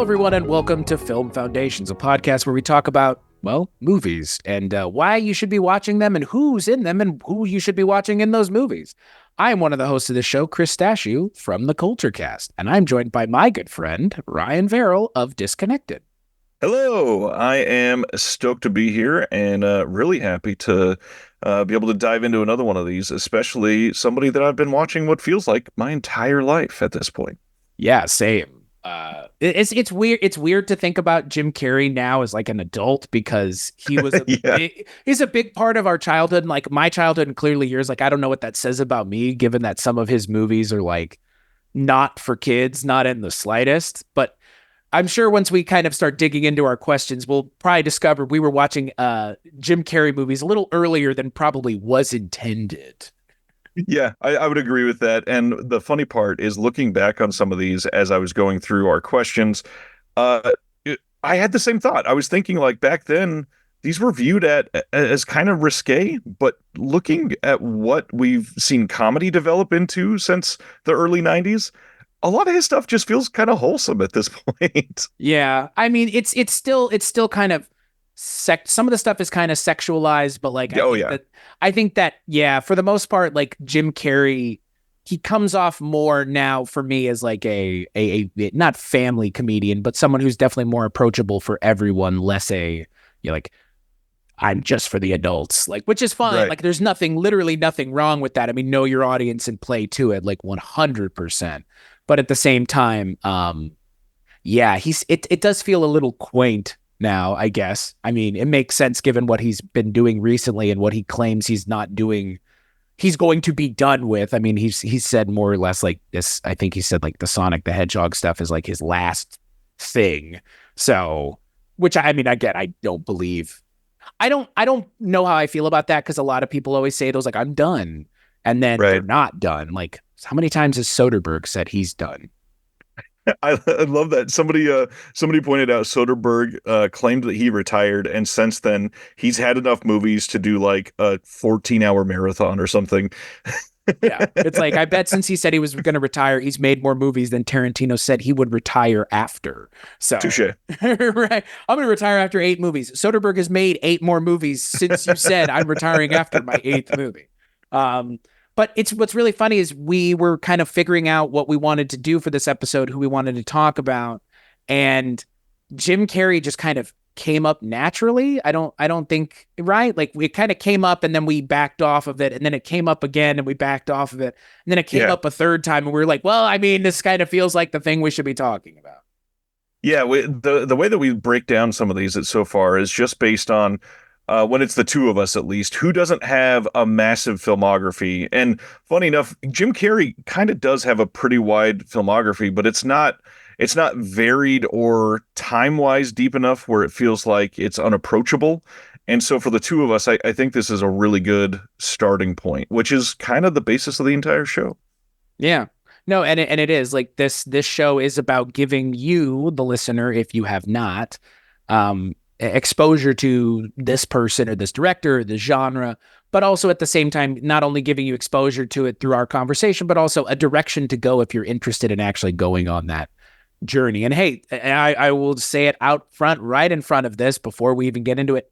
Hello, everyone, and welcome to Film Foundations, a podcast where we talk about, well, movies and why you should be watching them and who's in them and who you should be watching in those movies. I am one of the hosts of the show, Chris Stashew from the Culture Cast, and I'm joined by my good friend, Ryan Verrill of Disconnected. Hello, I am stoked to be here and really happy to be able to dive into another one of these, especially somebody that I've been watching what feels like my entire life at this point. Yeah, same. It's weird. It's weird to think about Jim Carrey now as like an adult because Yeah, he's a big part of our childhood. And like my childhood and clearly yours. Like I don't know what that says about me, given that some of his movies are like not for kids, not in the slightest. But I'm sure once we kind of start digging into our questions, we'll probably discover we were watching Jim Carrey movies a little earlier than probably was intended. yeah, I would agree with that. And the funny part is looking back on some of these as I was going through our questions, uh, I had the same thought. I was thinking like back then, these were viewed as kind of risque, but looking at what we've seen comedy develop into since the early 90s, a lot of his stuff just feels kind of wholesome at this point. Yeah, I mean it's still kind of some of the stuff is kind of sexualized, but like Oh yeah, I think that yeah, for the most part, like Jim Carrey, he comes off more now for me as like a not family comedian, but someone who's definitely more approachable for everyone, less like I'm just for the adults, like which is fine. right. Like there's literally nothing wrong with that. I mean, know your audience and play to it like 100%. But at the same time, yeah, it does feel a little quaint now, I guess. I mean, it makes sense given what he's been doing recently and what he claims he's not doing. He's going to be done with. I mean, he's said more or less like this. I think he said like the Sonic the Hedgehog stuff is like his last thing. So, which I mean, again, I don't believe. I don't know how I feel about that because a lot of people always say those like I'm done, and then they're Right. not done. Like how many times has Soderbergh said he's done? I love that somebody pointed out Soderbergh claimed that he retired, and since then he's had enough movies to do like a 14-hour marathon or something. Yeah. It's like, I bet since he said he was going to retire, he's made more movies than Tarantino said he would retire after. So, Touche. right. I'm going to retire after 8 movies. Soderbergh has made 8 more movies since you said I'm retiring after my 8th movie. But what's really funny is we were kind of figuring out what we wanted to do for this episode, who we wanted to talk about. And Jim Carrey just kind of came up naturally. I don't think, right? Like it kind of came up and then we backed off of it, and then it came up again and we backed off of it, and then it came Yeah. up a third time and we were like, well, I mean, this kind of feels like the thing we should be talking about. Yeah, the way that we break down some of these so far is just based on when it's the two of us at least, who doesn't have a massive filmography. And funny enough, Jim Carrey kind of does have a pretty wide filmography, but it's not varied or time-wise deep enough where it feels like it's unapproachable. And so for the two of us, I think this is a really good starting point, which is kind of the basis of the entire show. Yeah. No, and it is like this show is about giving you, the listener, if you have not, exposure to this person or this director or this genre, but also at the same time, not only giving you exposure to it through our conversation, but also a direction to go if you're interested in actually going on that journey. And hey, I will say it out front, right in front of this, before we even get into it.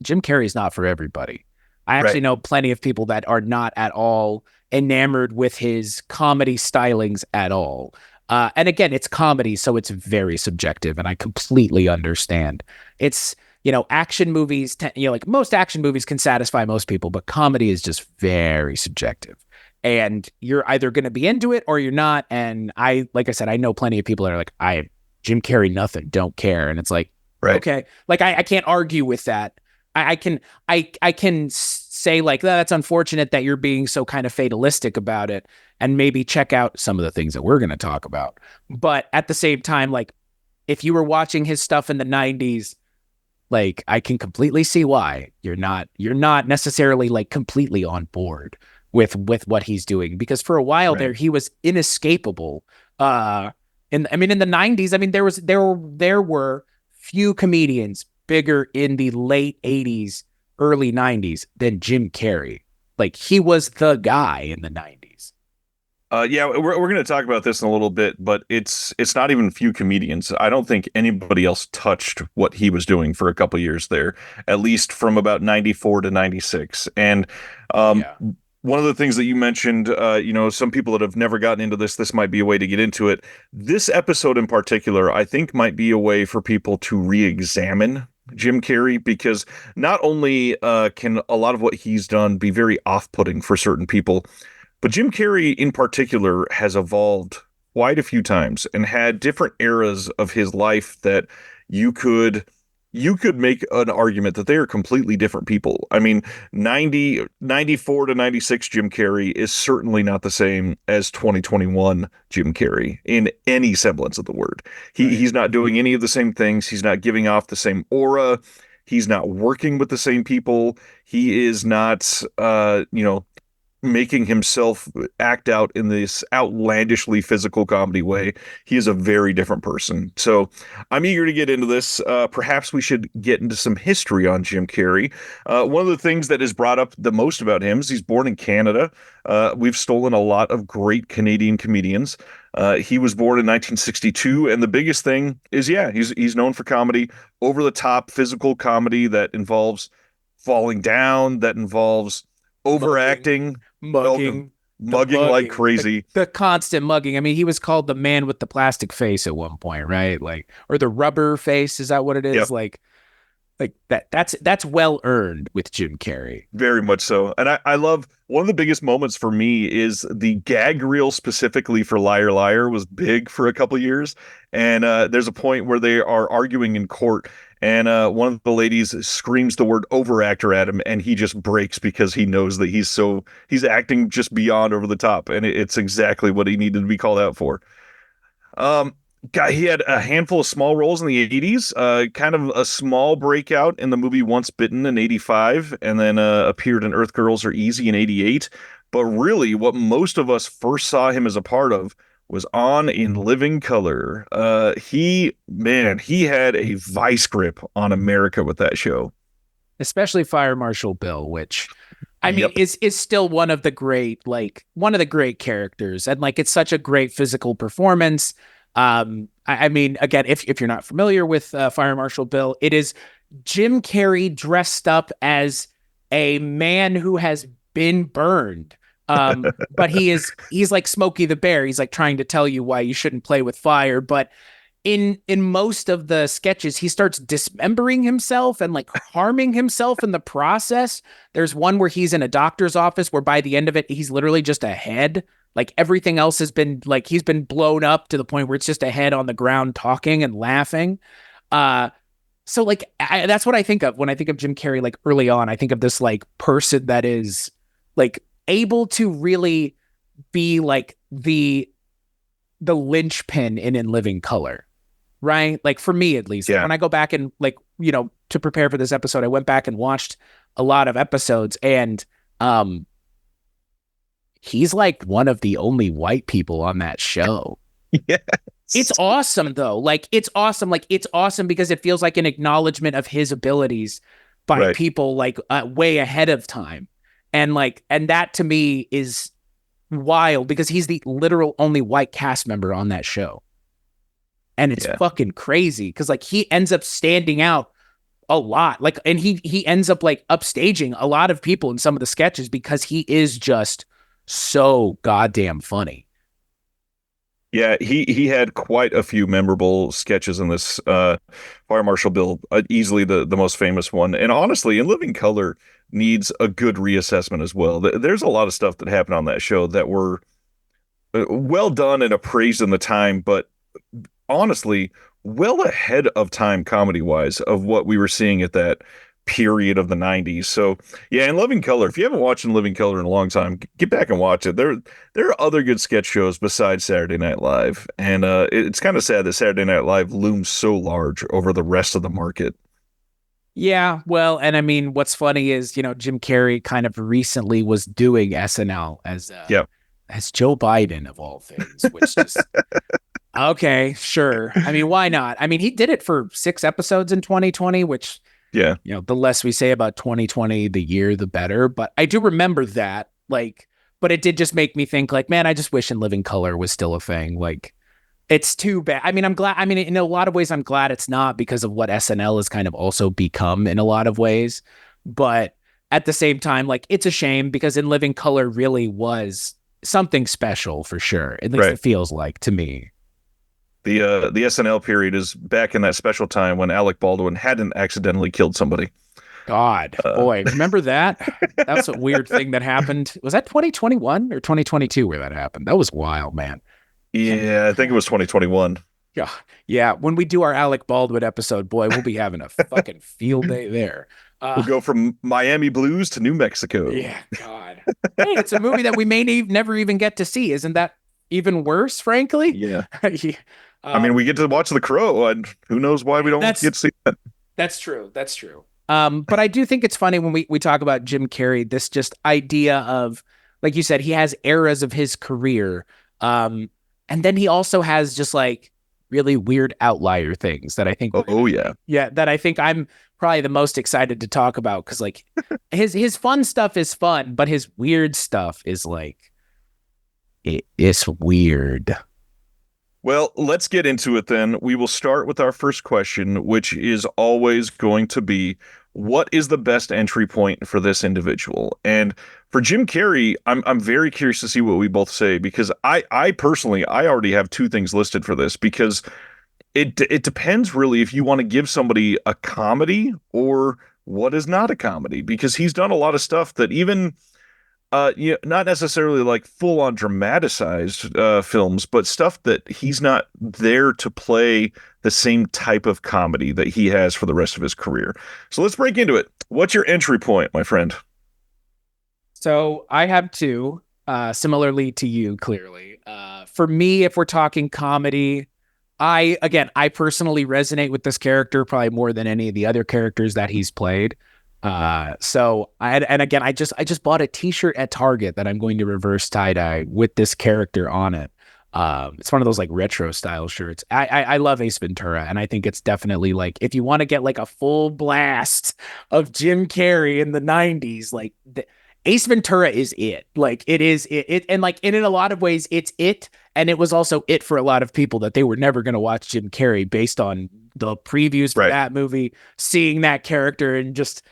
Jim Carrey is not for everybody. I actually Right. know plenty of people that are not at all enamored with his comedy stylings at all. And again, it's comedy, so it's very subjective, and I completely understand. It's, action movies, like most action movies can satisfy most people, but comedy is just very subjective. And you're either going to be into it or you're not. And like I said, I know plenty of people that are like, Jim Carrey, nothing, don't care. And it's like, Right. okay, like I can't argue with that. I can say like, that's unfortunate that you're being so kind of fatalistic about it, and maybe check out some of the things that we're going to talk about. But at the same time, like if you were watching his stuff in the 90s, like I can completely see why you're not necessarily like completely on board with what he's doing, because for a while Right. there he was inescapable. In the 90s, I mean there were few comedians bigger in the late 80s, early 90s than Jim Carrey. Like he was the guy in the 90s. Yeah, we're going to talk about this in a little bit, but it's not even few comedians. I don't think anybody else touched what he was doing for a couple years there, at least from about 94 to 96. And um, Yeah. one of the things that you mentioned, some people that have never gotten into this might be a way to get into it. This episode in particular, I think might be a way for people to re-examine Jim Carrey because not only can a lot of what he's done be very off-putting for certain people, but Jim Carrey in particular has evolved quite a few times and had different eras of his life that you could you could make an argument that they are completely different people. I mean, 94 to 96 Jim Carrey is certainly not the same as 2021 Jim Carrey in any semblance of the word. Right. He's not doing any of the same things. He's not giving off the same aura. He's not working with the same people. He is not making himself act out in this outlandishly physical comedy way. He is a very different person. So I'm eager to get into this. Perhaps we should get into some history on Jim Carrey. One of the things that is brought up the most about him is he's born in Canada. We've stolen a lot of great Canadian comedians. He was born in 1962, and the biggest thing is, yeah, he's known for comedy, over the top physical comedy that involves falling down, that involves Mugging, overacting, well, mugging, the mugging like mugging, crazy. the constant mugging. I mean, he was called the man with the plastic face at one point, right? Like, or the rubber face. Is that what it is? Yep, Like that's well earned with Jim Carrey. very much so. And I love one of the biggest moments for me is the gag reel specifically for Liar Liar was big for a couple years. And there's a point where they are arguing in court, and one of the ladies screams the word overactor at him, and he just breaks because he knows that he's acting just beyond over the top, and it's exactly what he needed to be called out for. Um, he had a handful of small roles in the 80s, kind of a small breakout in the movie Once Bitten in 85, and then appeared in Earth Girls Are Easy in 88. But really, what most of us first saw him as a part of was on In Living Color. He had a vice grip on America with that show. Especially Fire Marshal Bill, which I mean Yep. is still one of the great characters, and like it's such a great physical performance. I mean, again, if you're not familiar with Fire Marshal Bill, it is Jim Carrey dressed up as a man who has been burned. But he's like Smokey the Bear. He's like trying to tell you why you shouldn't play with fire, but in most of the sketches he starts dismembering himself and like harming himself in the process. There's one where he's in a doctor's office where by the end of it he's literally just a head. Like everything else has been like he's been blown up to the point where it's just a head on the ground talking and laughing. So like that's what I think of when I think of Jim Carrey. Like early on I think of this like person that is like able to really be like the linchpin in Living Color, right? Like for me at least, like Yeah. when I go back and like, to prepare for this episode, I went back and watched a lot of episodes, and um he's like one of the only white people on that show. It's Yes. awesome though. Like it's awesome. Like it's awesome because it feels like an acknowledgement of his abilities by Right. people like way ahead of time. And that to me is wild because he's the literal only white cast member on that show. And it's Yeah. fucking crazy because like he ends up standing out a lot. Like, and he ends up like upstaging a lot of people in some of the sketches because he is just so goddamn funny. Yeah, he had quite a few memorable sketches in this Fire Marshal Bill, easily the most famous one. And honestly, In Living Color needs a good reassessment as well. There's a lot of stuff that happened on that show that were well done and appraised in the time, but honestly, well ahead of time comedy wise of what we were seeing at that period of the 90s. So yeah, in Living Color, if you haven't watched In Living Color in a long time, get back and watch it. There are other good sketch shows besides Saturday Night Live, and it's kind of sad that Saturday Night Live looms so large over the rest of the market. Yeah, well, and I mean, what's funny is, Jim Carrey kind of recently was doing SNL Yeah. as Joe Biden of all things, which just okay, sure. I mean, why not? I mean, he did it for 6 episodes in 2020, which, Yeah. the less we say about 2020, the year, the better. But I do remember that, like, but it did just make me think like, man, I just wish In Living Color was still a thing. Like, it's too bad. I mean, I'm glad. I mean, in a lot of ways, I'm glad it's not because of what SNL has kind of also become in a lot of ways. But at the same time, like, it's a shame because In Living Color really was something special for sure. At least Right. it feels like to me. The SNL period is back in that special time when Alec Baldwin hadn't accidentally killed somebody. God, Uh, boy, remember that? That's a weird thing that happened. Was that 2021 or 2022 where that happened? That was wild, man. yeah, I think it was 2021. Yeah. Yeah. When we do our Alec Baldwin episode, boy, we'll be having a fucking field day there. We'll go from Miami Blues to New Mexico. Yeah, God. Hey, it's a movie that we may never even get to see. Isn't that even worse, frankly? Yeah. Yeah. I mean, we get to watch The Crow, and who knows why we don't That's get to see that. that's true. That's true. But I do think it's funny when we talk about Jim Carrey, this just idea of, like you said, he has eras of his career. And then he also has just like really weird outlier things that I think Oh, yeah. yeah, that I think I'm probably the most excited to talk about because like his fun stuff is fun, but his weird stuff is like it's weird. Well, let's get into it then. We will start with our first question, which is always going to be, what is the best entry point for this individual? And for Jim Carrey, I'm very curious to see what we both say because I personally I already have two things listed for this because it depends really if you want to give somebody a comedy or what is not a comedy because he's done a lot of stuff that even not necessarily like full on dramatized films, but stuff that he's not there to play the same type of comedy that he has for the rest of his career. So let's break into it. What's your entry point, my friend? So I have two, similarly to you, clearly. For me, if we're talking comedy, I personally resonate with this character probably more than any of the other characters that he's played. And again, I just bought a t-shirt at Target that I'm going to reverse tie-dye with this character on it. It's one of those like retro style shirts. I love Ace Ventura, and I think it's definitely like if you want to get like a full blast of Jim Carrey in the 90s, like Ace Ventura is it. Like it is it and like in a lot of ways it's it, and it was also it for a lot of people that they were never going to watch Jim Carrey based on the previews for Right. that movie, seeing that character and just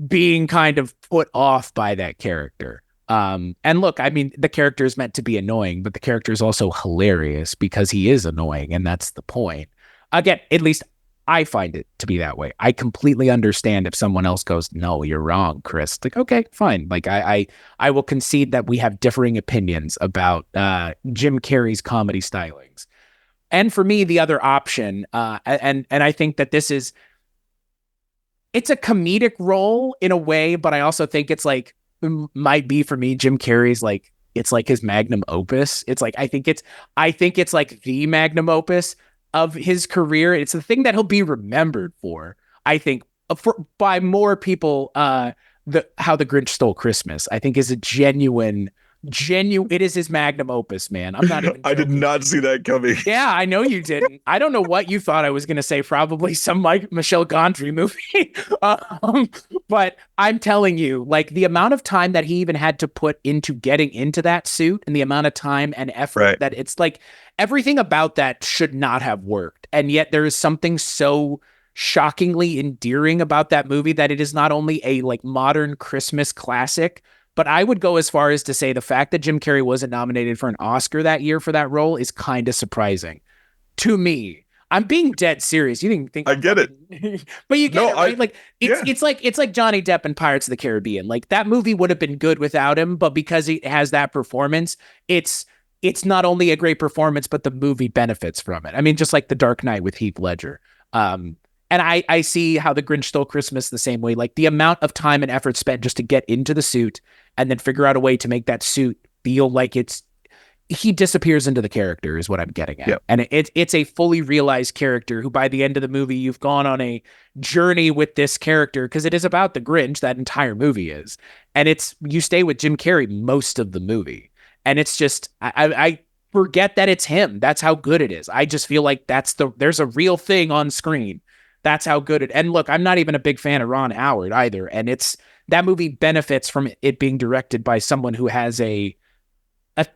being kind of put off by that character. And look, I mean, the character is meant to be annoying, but the character is also hilarious because he is annoying, and that's the point. Again, at least I find it to be that way. I completely understand if someone else goes, "No, you're wrong, Chris." Like, okay, fine. Like, I will concede that we have differing opinions about Jim Carrey's comedy stylings. And for me, the other option, and I think that this is it's a comedic role in a way, but I also think it's like might be for me Jim Carrey's like it's like his magnum opus. It's like I think it's like the magnum opus of his career. It's the thing that he'll be remembered for. I think by more people the How the Grinch Stole Christmas I think is a genuine it is his magnum opus, man. I'm not even I did joking. not see that coming. Yeah, I know you didn't. I don't know what you thought I was going to say. Probably some Michelle Gondry movie. um, but I'm telling you, like the amount of time that he even had to put into getting into that suit and the amount of time and effort Right. that it's like everything about that should not have worked. And yet there is something so shockingly endearing about that movie that it is not only a like modern Christmas classic, but I would go as far as to say the fact that Jim Carrey wasn't nominated for an Oscar that year for that role is kind of surprising to me. I'm being dead serious. You didn't think I I'm get it. fucking... but you get No, it, right? Like yeah. it's like Johnny Depp in Pirates of the Caribbean. Like that movie would have been good without him, but because he has that performance, it's not only a great performance, but the movie benefits from it. I mean, just like The Dark Knight with Heath Ledger. And I see How the Grinch Stole Christmas the same way. Like the amount of time and effort spent just to get into the suit and then figure out a way to make that suit feel like he disappears into the character is what I'm getting at. Yep. And it's a fully realized character who by the end of the movie, you've gone on a journey with this character because it is about the Grinch, that entire movie is. And you stay with Jim Carrey most of the movie. And it's just, I forget that it's him. That's how good it is. I just feel like there's a real thing on screen. That's how good it. And look, I'm not even a big fan of Ron Howard either. And that movie benefits from it being directed by someone who has a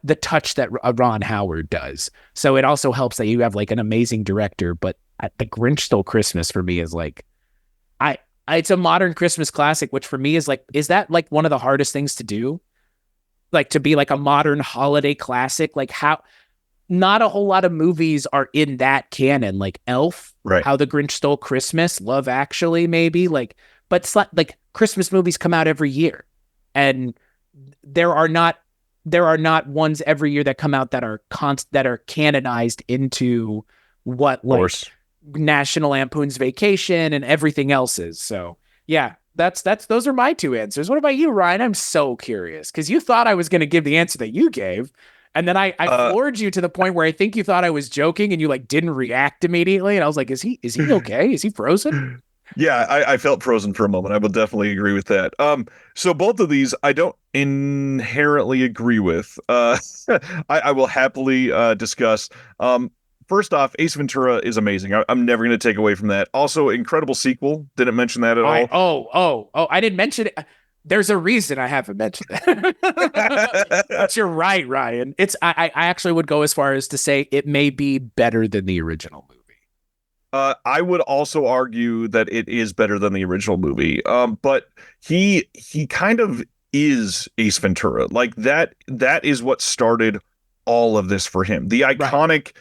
the touch that Ron Howard does. So it also helps that you have like an amazing director. But The Grinch Stole Christmas for me is like I it's a modern Christmas classic, which for me is like, is that like one of the hardest things to do? Like to be like a modern holiday classic? Like how not a whole lot of movies are in that canon, like Elf, Right. How the Grinch Stole Christmas, Love Actually, maybe but it's like Christmas movies come out every year, and there are not ones every year that come out that are that are canonized into what Of like course. National Lampoon's Vacation and everything else is. So yeah, that's those are my two answers. What about you, Ryan? I'm so curious because you thought I was going to give the answer that you gave. And then I Uh, floored you to the point where I think you thought I was joking and you like didn't react immediately. And I was like, is he okay? Is he frozen? yeah, I felt frozen for a moment. I will definitely agree with that. So both of these I don't inherently agree with. I will happily discuss. First off, Ace Ventura is amazing. I'm never going to take away from that. Also, incredible sequel. Didn't mention that at I all. I didn't mention it. There's a reason I haven't mentioned it. But you're right, Ryan. I actually would go as far as to say it may be better than the original movie. I would also argue that it is better than the original movie. But he kind of is Ace Ventura. Like that is what started all of this for him. The Right. iconic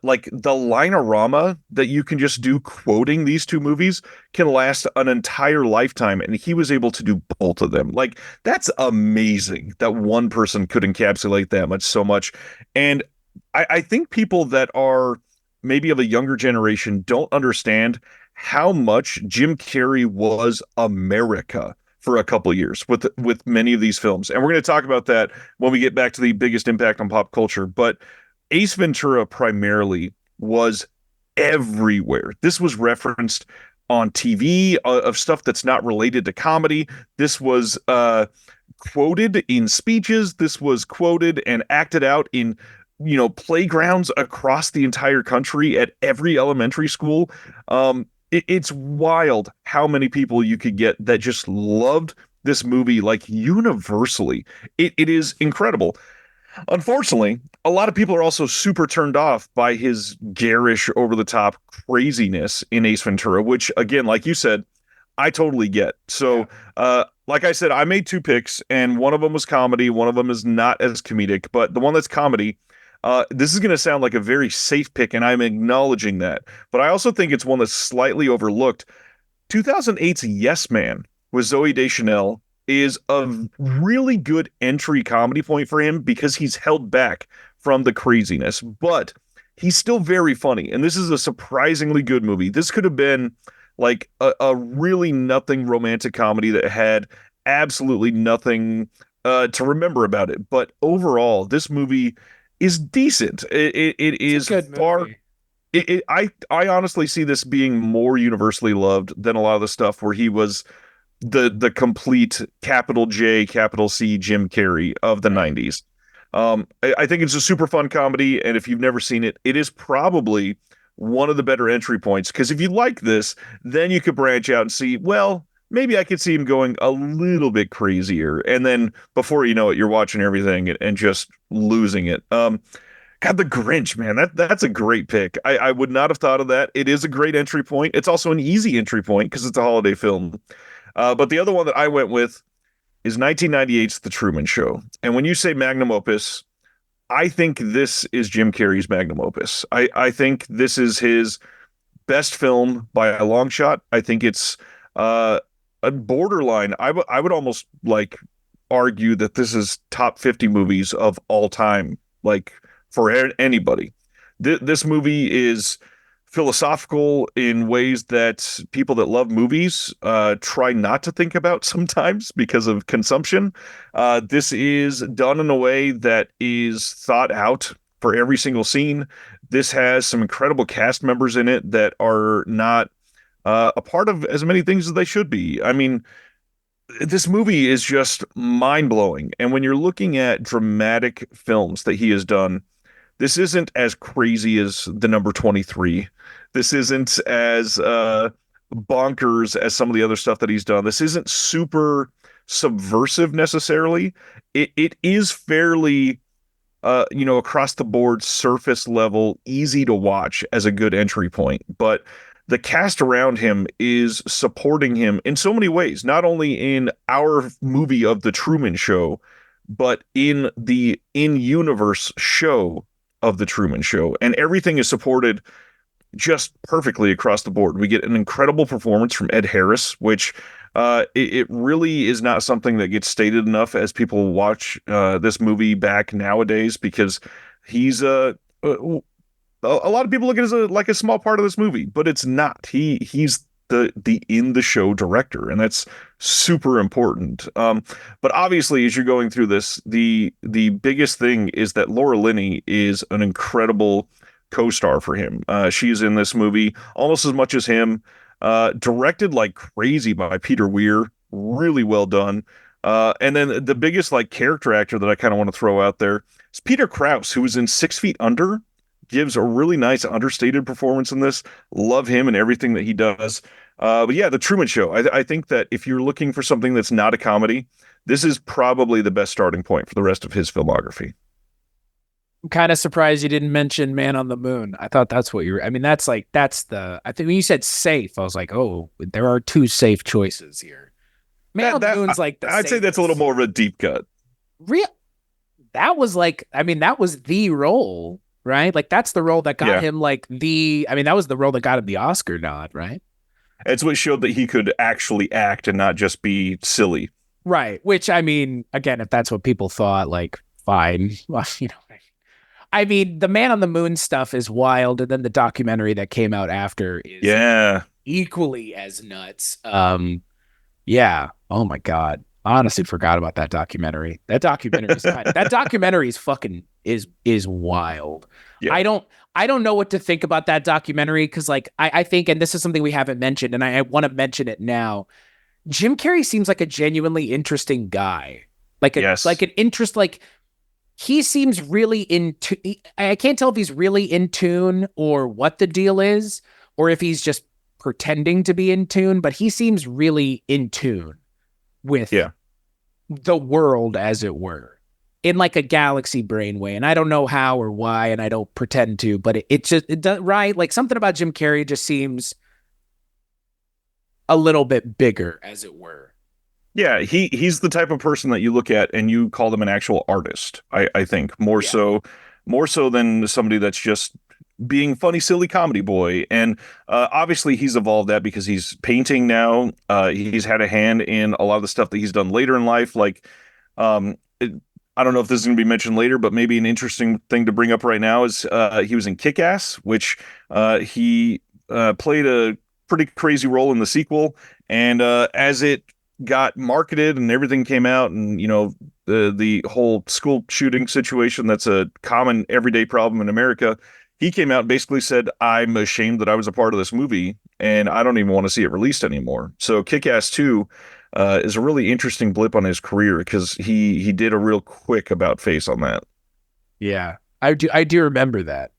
like the linorama that you can just do quoting these two movies can last an entire lifetime, and he was able to do both of them. Like that's amazing that one person could encapsulate that much so much. And I think people that are maybe of a younger generation don't understand how much Jim Carrey was America for a couple of years with many of these films. And we're going to talk about that when we get back to the biggest impact on pop culture. But Ace Ventura primarily was everywhere. This was referenced on TV of stuff that's not related to comedy. This was quoted in speeches. This was quoted and acted out in playgrounds across the entire country at every elementary school. It's wild how many people you could get that just loved this movie like universally. It is incredible. Unfortunately, a lot of people are also super turned off by his garish, over the top craziness in Ace Ventura, which, again, like you said, I totally get. Yeah. So, like I said, I made two picks, and one of them was comedy, one of them is not as comedic, but the one that's comedy, this is going to sound like a very safe pick, and I'm acknowledging that. But I also think it's one that's slightly overlooked. 2008's Yes Man with Zoe Deschanel is a really good entry comedy point for him because he's held back from the craziness, but he's still very funny. And this is a surprisingly good movie. This could have been like a really nothing romantic comedy that had absolutely nothing to remember about it. But overall, this movie is decent. It It's a is good far movie. I honestly see this being more universally loved than a lot of the stuff where he was the complete capital J, capital C Jim Carrey of the Right. 90s. I think it's a super fun comedy, and if you've never seen it, it is probably one of the better entry points. Because if you like this, then you could branch out and see, well, maybe I could see him going a little bit crazier. And then before you know it, you're watching everything and just losing it. God, the Grinch, man, that's a great pick. I would not have thought of that. It is a great entry point. It's also an easy entry point because it's a holiday film. But the other one that I went with is 1998's The Truman Show. And when you say magnum opus, I think this is Jim Carrey's magnum opus. I think this is his best film by a long shot. I think it's a borderline. I would almost like argue that this is top 50 movies of all time, like for anybody. This movie is philosophical in ways that people that love movies try not to think about sometimes because of consumption. This is done in a way that is thought out for every single scene. This has some incredible cast members in it that are not a part of as many things as they should be. I mean, this movie is just mind blowing. And when you're looking at dramatic films that he has done, this isn't as crazy as the number 23. This isn't as bonkers as some of the other stuff that he's done. This isn't super subversive necessarily. It is fairly across the board, surface level, easy to watch as a good entry point. But the cast around him is supporting him in so many ways, not only in our movie of The Truman Show, but in the in-universe show of The Truman Show. And everything is supported just perfectly across the board. We get an incredible performance from Ed Harris, which it really is not something that gets stated enough as people watch this movie back nowadays, because he's a lot of people look at it as like a small part of this movie, but it's not. He's the in the show director, and that's super important. But obviously, as you're going through this, the biggest thing is that Laura Linney is an incredible co-star for him. She's in this movie almost as much as him. Directed like crazy by Peter Weir, really well done. And then the biggest like character actor that I kind of want to throw out there is Peter Krause, who was in 6 Feet Under, gives a really nice understated performance in this. Love him and everything that he does. But yeah, The Truman Show. I think that if you're looking for something that's not a comedy, this is probably the best starting point for the rest of his filmography. I'm kind of surprised you didn't mention Man on the Moon. I thought that's what you were. I mean, that's I think when you said safe, I was like, oh, there are two safe choices here. Man on the Moon's like I'd say that's a little more of a deep cut. Real. That was like, I mean, that was the role, right? Like that's the role that got him that was the role that got him the Oscar nod, right? It's what showed that he could actually act and not just be silly. Right. Which, I mean, again, if that's what people thought, like, fine. Well, I mean, the Man on the Moon stuff is wild, and then the documentary that came out after is equally as nuts. Yeah. Oh my God. I honestly forgot about that documentary. That documentary is fucking is wild. Yeah. I don't know what to think about that documentary, because like I think, and this is something we haven't mentioned, and I want to mention it now. Jim Carrey seems like a genuinely interesting guy. Like an interest, like he seems really I can't tell if he's really in tune or what the deal is, or if he's just pretending to be in tune, but he seems really in tune with the world, as it were, in like a galaxy brain way. And I don't know how or why, and I don't pretend to, but it does, right? Like something about Jim Carrey just seems a little bit bigger, as it were. Yeah, he's the type of person that you look at and you call them an actual artist. I think more so than somebody that's just being funny, silly comedy boy. And obviously he's evolved that because he's painting now. He's had a hand in a lot of the stuff that he's done later in life. Like, I don't know if this is going to be mentioned later, but maybe an interesting thing to bring up right now is he was in Kick-Ass, which he played a pretty crazy role in the sequel. And as it got marketed and everything came out, and the whole school shooting situation that's a common everyday problem in America, he came out and basically said, I'm ashamed that I was a part of this movie and I don't even want to see it released anymore. So Kick-Ass 2 is a really interesting blip on his career, because he did a real quick about face on that. Yeah, I do remember that.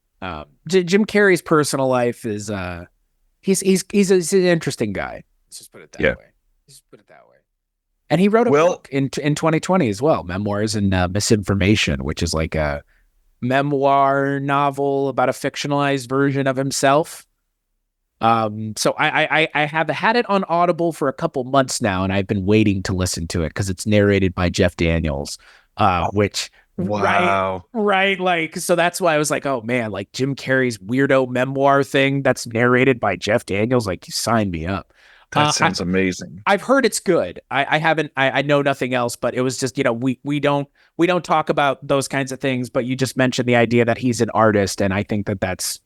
Jim Carrey's personal life is he's an interesting guy. Let's just put it that way. Just put it that way. And he wrote a book in 2020 as well, Memoirs and Misinformation, which is like a memoir novel about a fictionalized version of himself. So I have had it on Audible for a couple months now, and I've been waiting to listen to it because it's narrated by Jeff Daniels, which wow, right, like, so that's why I was like, oh man, like Jim Carrey's weirdo memoir thing that's narrated by Jeff Daniels, like, you signed me up. That sounds amazing. I've heard it's good. I haven't. I know nothing else, but it was just, we don't talk about those kinds of things. But you just mentioned the idea that he's an artist, and I think that that's,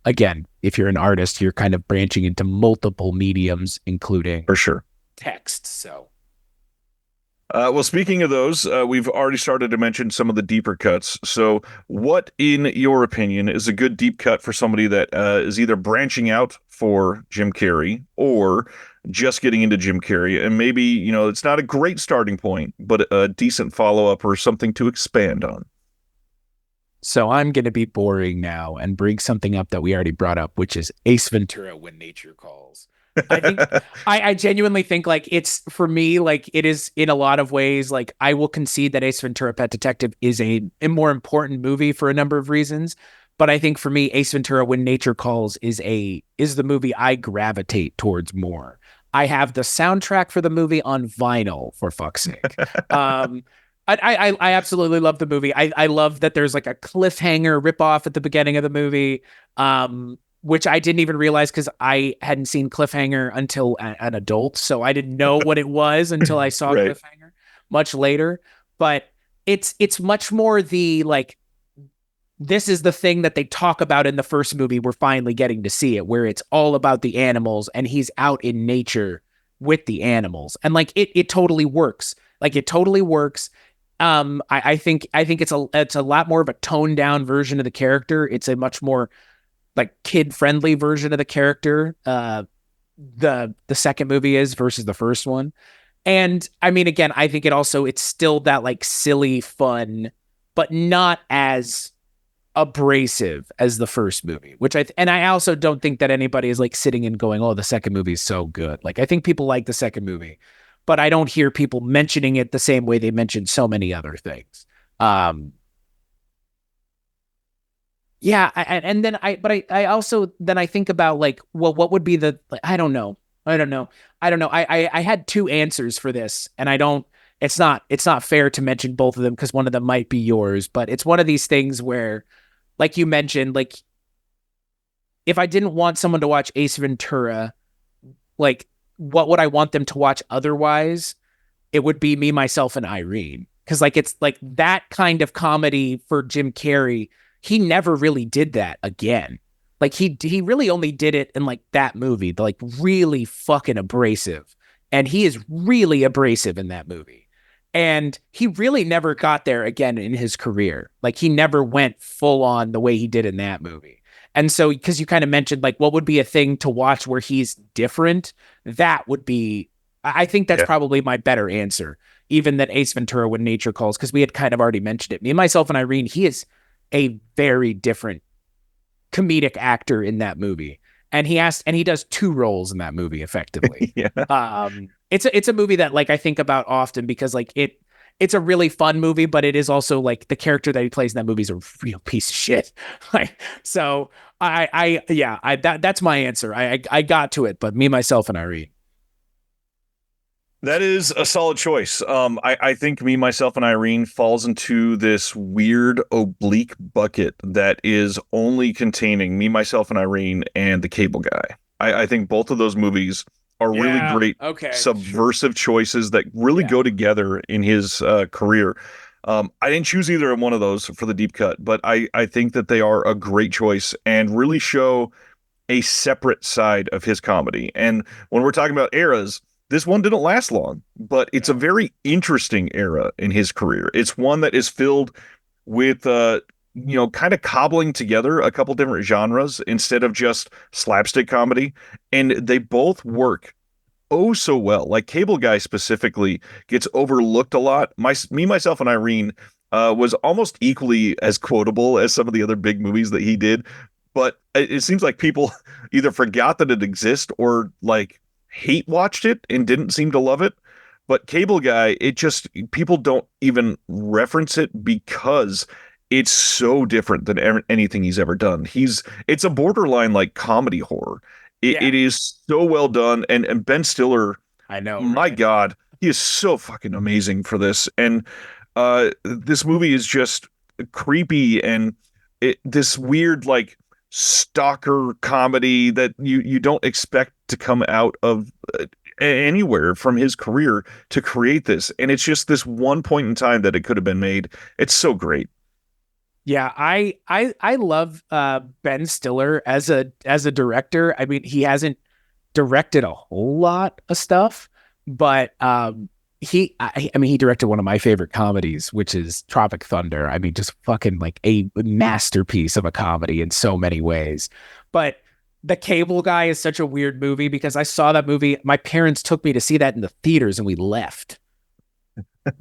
again, if you're an artist, you're kind of branching into multiple mediums, including for sure text. So. Well, speaking of those, we've already started to mention some of the deeper cuts. So what, in your opinion, is a good deep cut for somebody that is either branching out for Jim Carrey or just getting into Jim Carrey? And maybe, it's not a great starting point, but a decent follow-up or something to expand on. So I'm going to be boring now and bring something up that we already brought up, which is Ace Ventura: When Nature Calls. I think I genuinely think like it's for me, like it is in a lot of ways, like I will concede that Ace Ventura: Pet Detective is a more important movie for a number of reasons. But I think for me, Ace Ventura: When Nature Calls is the movie I gravitate towards more. I have the soundtrack for the movie on vinyl, for fuck's sake. Um, I absolutely love the movie. I love that there's like a cliffhanger ripoff at the beginning of the movie, which I didn't even realize because I hadn't seen Cliffhanger until an adult, so I didn't know what it was until I saw Right. Cliffhanger much later. But it's much more the like this is the thing that they talk about in the first movie. We're finally getting to see it, where it's all about the animals and he's out in nature with the animals, and like it totally works. Like it totally works. I think it's a lot more of a toned down version of the character. It's a much more like kid friendly version of the character. The second movie is versus the first one. And I mean, again, I think it's still that like silly fun, but not as abrasive as the first movie, which and I also don't think that anybody is like sitting and going, "Oh, the second movie is so good." Like I think people like the second movie, but I don't hear people mentioning it the same way they mention so many other things. Um, yeah, and then I also then I think about like, well, what would be the like, I don't know, I had two answers for this, and I don't. It's not fair to mention both of them because one of them might be yours, but it's one of these things where like you mentioned, like if I didn't want someone to watch Ace Ventura, like what would I want them to watch otherwise? It would be Me, Myself, and Irene. Because like it's like that kind of comedy for Jim Carrey. He never really did that again. Like he really only did it in like that movie, the like really fucking abrasive. And he is really abrasive in that movie. And he really never got there again in his career. Like he never went full on the way he did in that movie. And so, because you kind of mentioned like what would be a thing to watch where he's different, that would be, I think that's Yeah. probably my better answer, even than Ace Ventura: When Nature Calls, because we had kind of already mentioned it. Me, Myself, and Irene, he is a very different comedic actor in that movie. And he does two roles in that movie effectively. Yeah. It's a movie that like I think about often because like it's a really fun movie, but it is also like the character that he plays in that movie is a real piece of shit. Like so that's my answer. I got to it, but Me, Myself, and Irene. That is a solid choice. I think Me, Myself, and Irene falls into this weird oblique bucket that is only containing Me, Myself, and Irene and The Cable Guy. I think both of those movies are really Yeah. great Okay. Sure. subversive choices that really Yeah. go together in his career. I didn't choose either one of those for the deep cut, but I think that they are a great choice and really show a separate side of his comedy. And when we're talking about eras, this one didn't last long, but it's a No. very interesting era in his career. It's one that is filled with kind of cobbling together a couple different genres instead of just slapstick comedy, and they both work oh so well. Like Cable Guy specifically gets overlooked a lot. Me, Myself, and Irene was almost equally as quotable as some of the other big movies that he did, but it seems like people either forgot that it exists or like hate watched it and didn't seem to love it. But Cable Guy, it just people don't even reference it because it's so different than anything he's ever done. It's a borderline like comedy horror. It, Yeah. it is so well done, and Ben Stiller, I know, my right? God, he is so fucking amazing for this. And this movie is just creepy and this weird like stalker comedy that you don't expect to come out of anywhere from his career to create this. And it's just this one point in time that it could have been made. It's so great. Yeah, I love Ben Stiller as a director. I mean, he hasn't directed a whole lot of stuff, but I mean he directed one of my favorite comedies, which is Tropic Thunder. I mean, just fucking like a masterpiece of a comedy in so many ways. But The Cable Guy is such a weird movie because I saw that movie. My parents took me to see that in the theaters and we left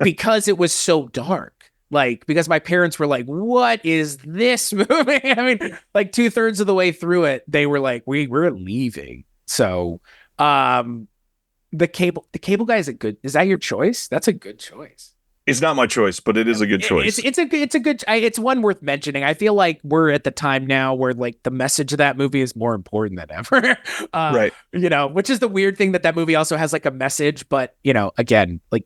because it was so dark. Like, because my parents were like, "What is this movie?" I mean, like 2/3 of the way through it, they were like, we're leaving." So, um, the cable guy is a good. Is that your choice? That's a good choice. It's not my choice, but it is a good It's choice. it's a it's a good it's one worth mentioning. I feel like we're at the time now where like the message of that movie is more important than ever. Right. Which is the weird thing that movie also has like a message, but again, like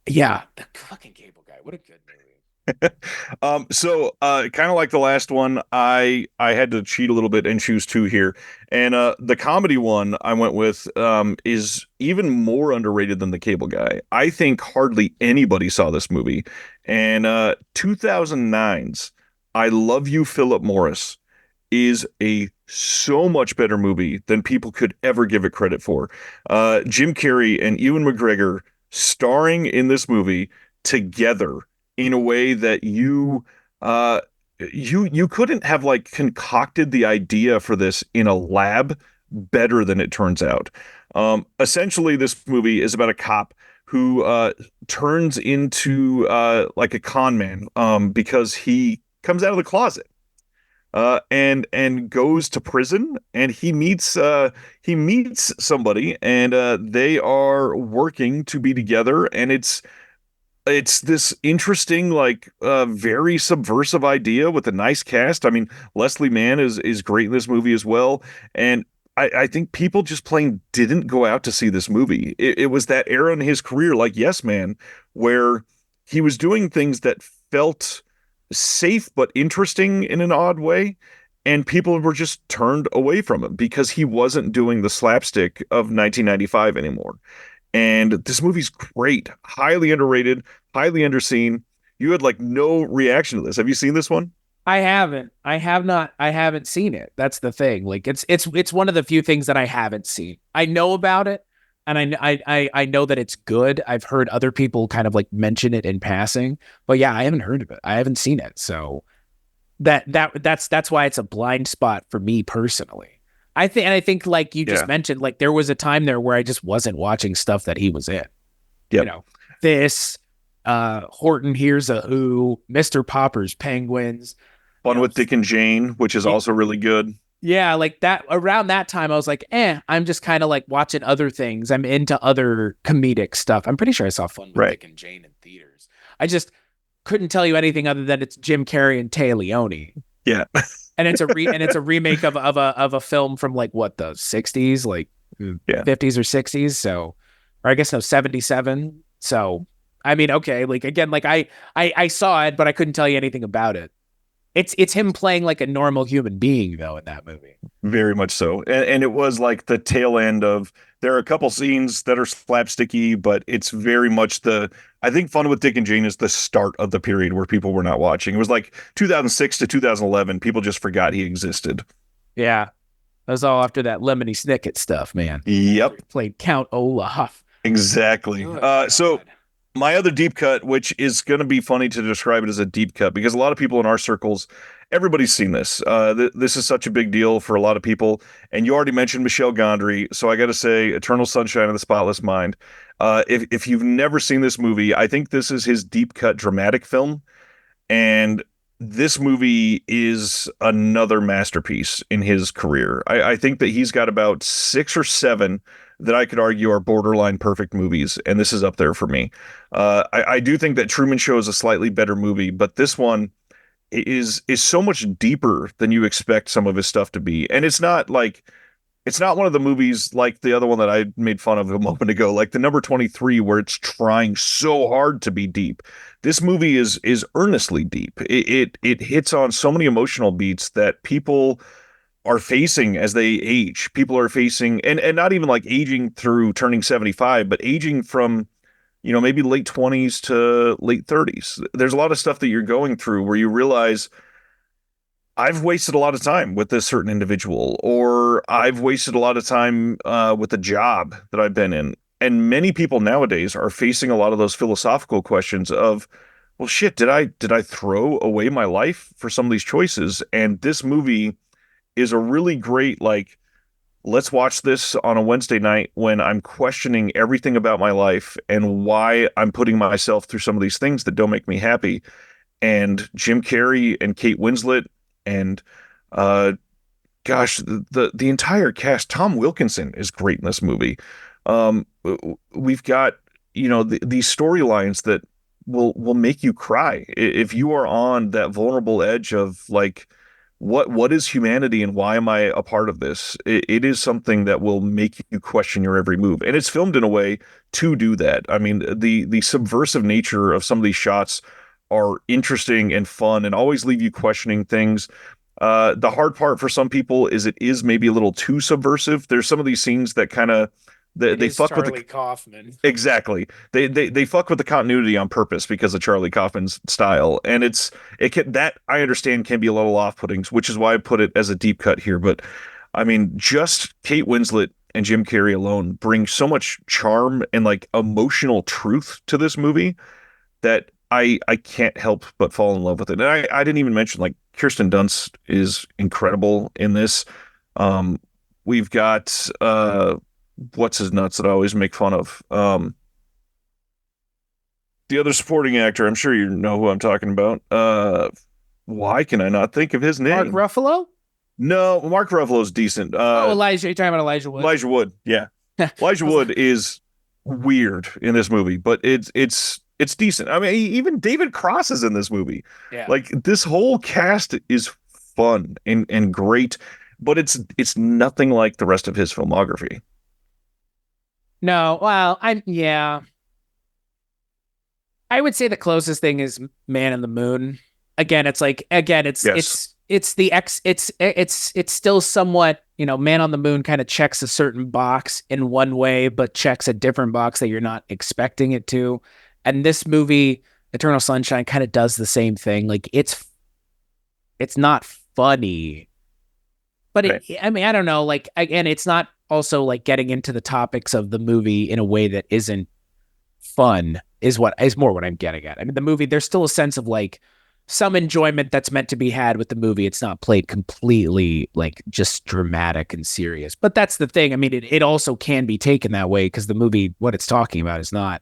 yeah, the fucking cable guy. What a good movie. So kind of like the last one, I had to cheat a little bit and choose two here. And the comedy one I went with is even more underrated than the cable guy. I think hardly anybody saw this movie. And 2009's I Love You, Philip Morris is a so much better movie than people could ever give it credit for. Jim Carrey and Ewan McGregor starring in this movie together in a way that uh you couldn't have like concocted the idea for this in a lab better than it turns out. Essentially, this movie is about a cop who turns into like a con man because he comes out of the closet and goes to prison, and he meets somebody, and they are working to be together, and it's this interesting, like, very subversive idea with a nice cast. I mean, Leslie Mann is great in this movie as well, and I think people just plain didn't go out to see this movie. It was that era in his career, like Yes Man, where he was doing things that felt safe but interesting in an odd way, and people were just turned away from him because he wasn't doing the slapstick of 1995 anymore. And this movie's great, highly underrated, highly underseen. You had like no reaction to this. Have you seen this one? I haven't. I have not. I haven't seen it. That's the thing. Like it's one of the few things that I haven't seen. I know about it, and I know that it's good. I've heard other people kind of like mention it in passing, but yeah, I haven't heard of it. I haven't seen it. So that's why it's a blind spot for me personally. I think like you just Yeah. mentioned, like there was a time there where I just wasn't watching stuff that he was in. You Yep. know, this Horton Hears a Who, Mr. Popper's Penguins, you Fun know, with Dick and Jane, which is also really good. yeah, like that around that time I was like, I'm just kind of like watching other things. I'm into other comedic stuff. I'm pretty sure I saw Fun with Right. Dick and Jane in theaters. I just couldn't tell you anything other than it's Jim Carrey and Tay Leone. Yeah. And it's a remake of a film from like what, the 60s, like Yeah. 50s or 60s. So, or I guess no, 77. So I mean, okay, like again, like I saw it, but I couldn't tell you anything about it. It's him playing like a normal human being though in that movie. Very much so. And it was like the tail end of, there are a couple scenes that are slapsticky, but it's very much I think Fun with Dick and Jane is the start of the period where people were not watching. It was like 2006 to 2011. People just forgot he existed. Yeah. That was all after that Lemony Snicket stuff, man. Yep. He played Count Olaf. Exactly. So my other deep cut, which is going to be funny to describe it as a deep cut because a lot of people in our circles, everybody's seen this. This is such a big deal for a lot of people. And you already mentioned Michel Gondry, so I got to say, Eternal Sunshine of the Spotless Mind. If you've never seen this movie, I think this is his deep cut dramatic film. And this movie is another masterpiece in his career. I think that he's got about six or seven that I could argue are borderline perfect movies, and this is up there for me. I do think that Truman Show is a slightly better movie, but this one is so much deeper than you expect some of his stuff to be. And it's not one of the movies like the other one that I made fun of a moment ago, like the number 23, where it's trying so hard to be deep. This movie is earnestly deep. It hits on so many emotional beats that people are facing as they age. People are facing, and not even like aging through turning 75, but aging from, maybe late 20s to late 30s. There's a lot of stuff that you're going through where you realize I've wasted a lot of time with this certain individual, or I've wasted a lot of time with a job that I've been in. And many people nowadays are facing a lot of those philosophical questions of, well, shit, did I throw away my life for some of these choices? And this movie is a really great, like, let's watch this on a Wednesday night when I'm questioning everything about my life and why I'm putting myself through some of these things that don't make me happy. And Jim Carrey and Kate Winslet and uh gosh, the entire cast. Tom Wilkinson is great in this movie. We've got, these storylines that will make you cry if you are on that vulnerable edge of like, what is humanity and why am I a part of this? It is something that will make you question your every move, and it's filmed in a way to do that. I mean, the subversive nature of some of these shots are interesting and fun, and always leave you questioning things. The hard part for some people is it is maybe a little too subversive. There's some of these scenes that kind of It they is fuck with the Charlie Kaufman. exactly. They fuck with the continuity on purpose because of Charlie Kaufman's style, and it can that I understand can be a little off-putting, which is why I put it as a deep cut here. But I mean, just Kate Winslet and Jim Carrey alone bring so much charm and like emotional truth to this movie that I can't help but fall in love with it. And I didn't even mention like Kirsten Dunst is incredible in this. Um, we've got what's his nuts that I always make fun of. The other supporting actor, I'm sure you know who I'm talking about. Why can I not think of his Mark name? Ruffalo? No, Mark Ruffalo's decent. Oh, Elijah. You're talking about Elijah Wood? Elijah Wood, yeah. I Elijah was Wood like, is weird in this movie, but it's decent. I mean, even David Cross is in this movie. yeah. Like this whole cast is fun and great, but it's nothing like the rest of his filmography. No, well, yeah. I would say the closest thing is Man in the Moon. Again, it's like Yes. it's the X it's still somewhat, Man on the Moon kind of checks a certain box in one way, but checks a different box that you're not expecting it to. And this movie, Eternal Sunshine, kind of does the same thing. Like it's not funny, but Right. I mean, I don't know. Like again, it's not also like getting into the topics of the movie in a way that isn't fun is more what I'm getting at. I mean, the movie, there's still a sense of like some enjoyment that's meant to be had with the movie. It's not played completely like just dramatic and serious. But that's the thing. I mean, it also can be taken that way because the movie, what it's talking about is not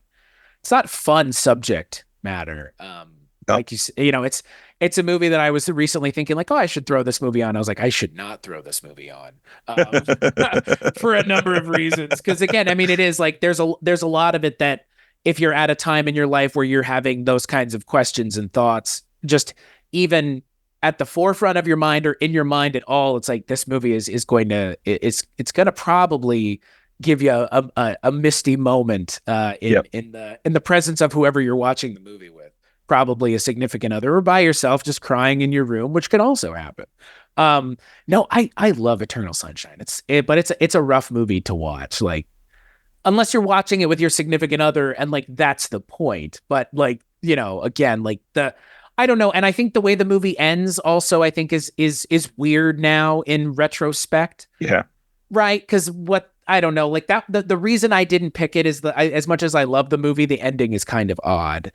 it's not fun subject matter. No. Like it's a movie that I was recently thinking like, oh, I should throw this movie on. I was like, I should not throw this movie on, for a number of reasons. Because again, I mean, it is like there's a lot of it that if you're at a time in your life where you're having those kinds of questions and thoughts, just even at the forefront of your mind or in your mind at all, it's like this movie is going to it's going to probably give you a misty moment Yep. in the presence of whoever you're watching the movie with, probably a significant other or by yourself just crying in your room, which can also happen. No, I love Eternal Sunshine. But it's a rough movie to watch. Like unless you're watching it with your significant other and like that's the point. But like, again, like I don't know. And I think the way the movie ends also I think is weird now in retrospect. Yeah. Right? Because what I don't know, like that the reason I didn't pick it is as much as I love the movie, the ending is kind of odd.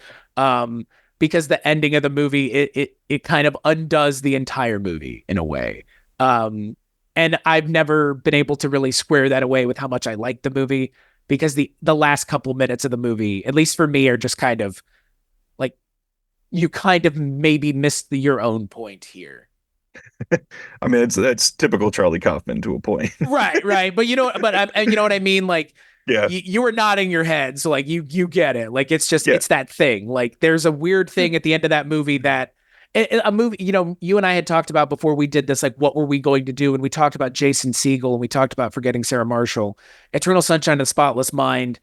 Because the ending of the movie it kind of undoes the entire movie in a way. And I've never been able to really square that away with how much I like the movie because the last couple minutes of the movie, at least for me, are just kind of like you kind of maybe missed your own point here. I mean, that's typical Charlie Kaufman to a point. Right. But you know what I mean? Like Yeah. you were nodding your head. So like you get it. Like it's just, Yeah. it's that thing. Like there's a weird thing at the end of that movie that a movie, you and I had talked about before we did this, like what were we going to do? And we talked about Jason Segel and we talked about Forgetting Sarah Marshall. Eternal Sunshine of the Spotless Mind.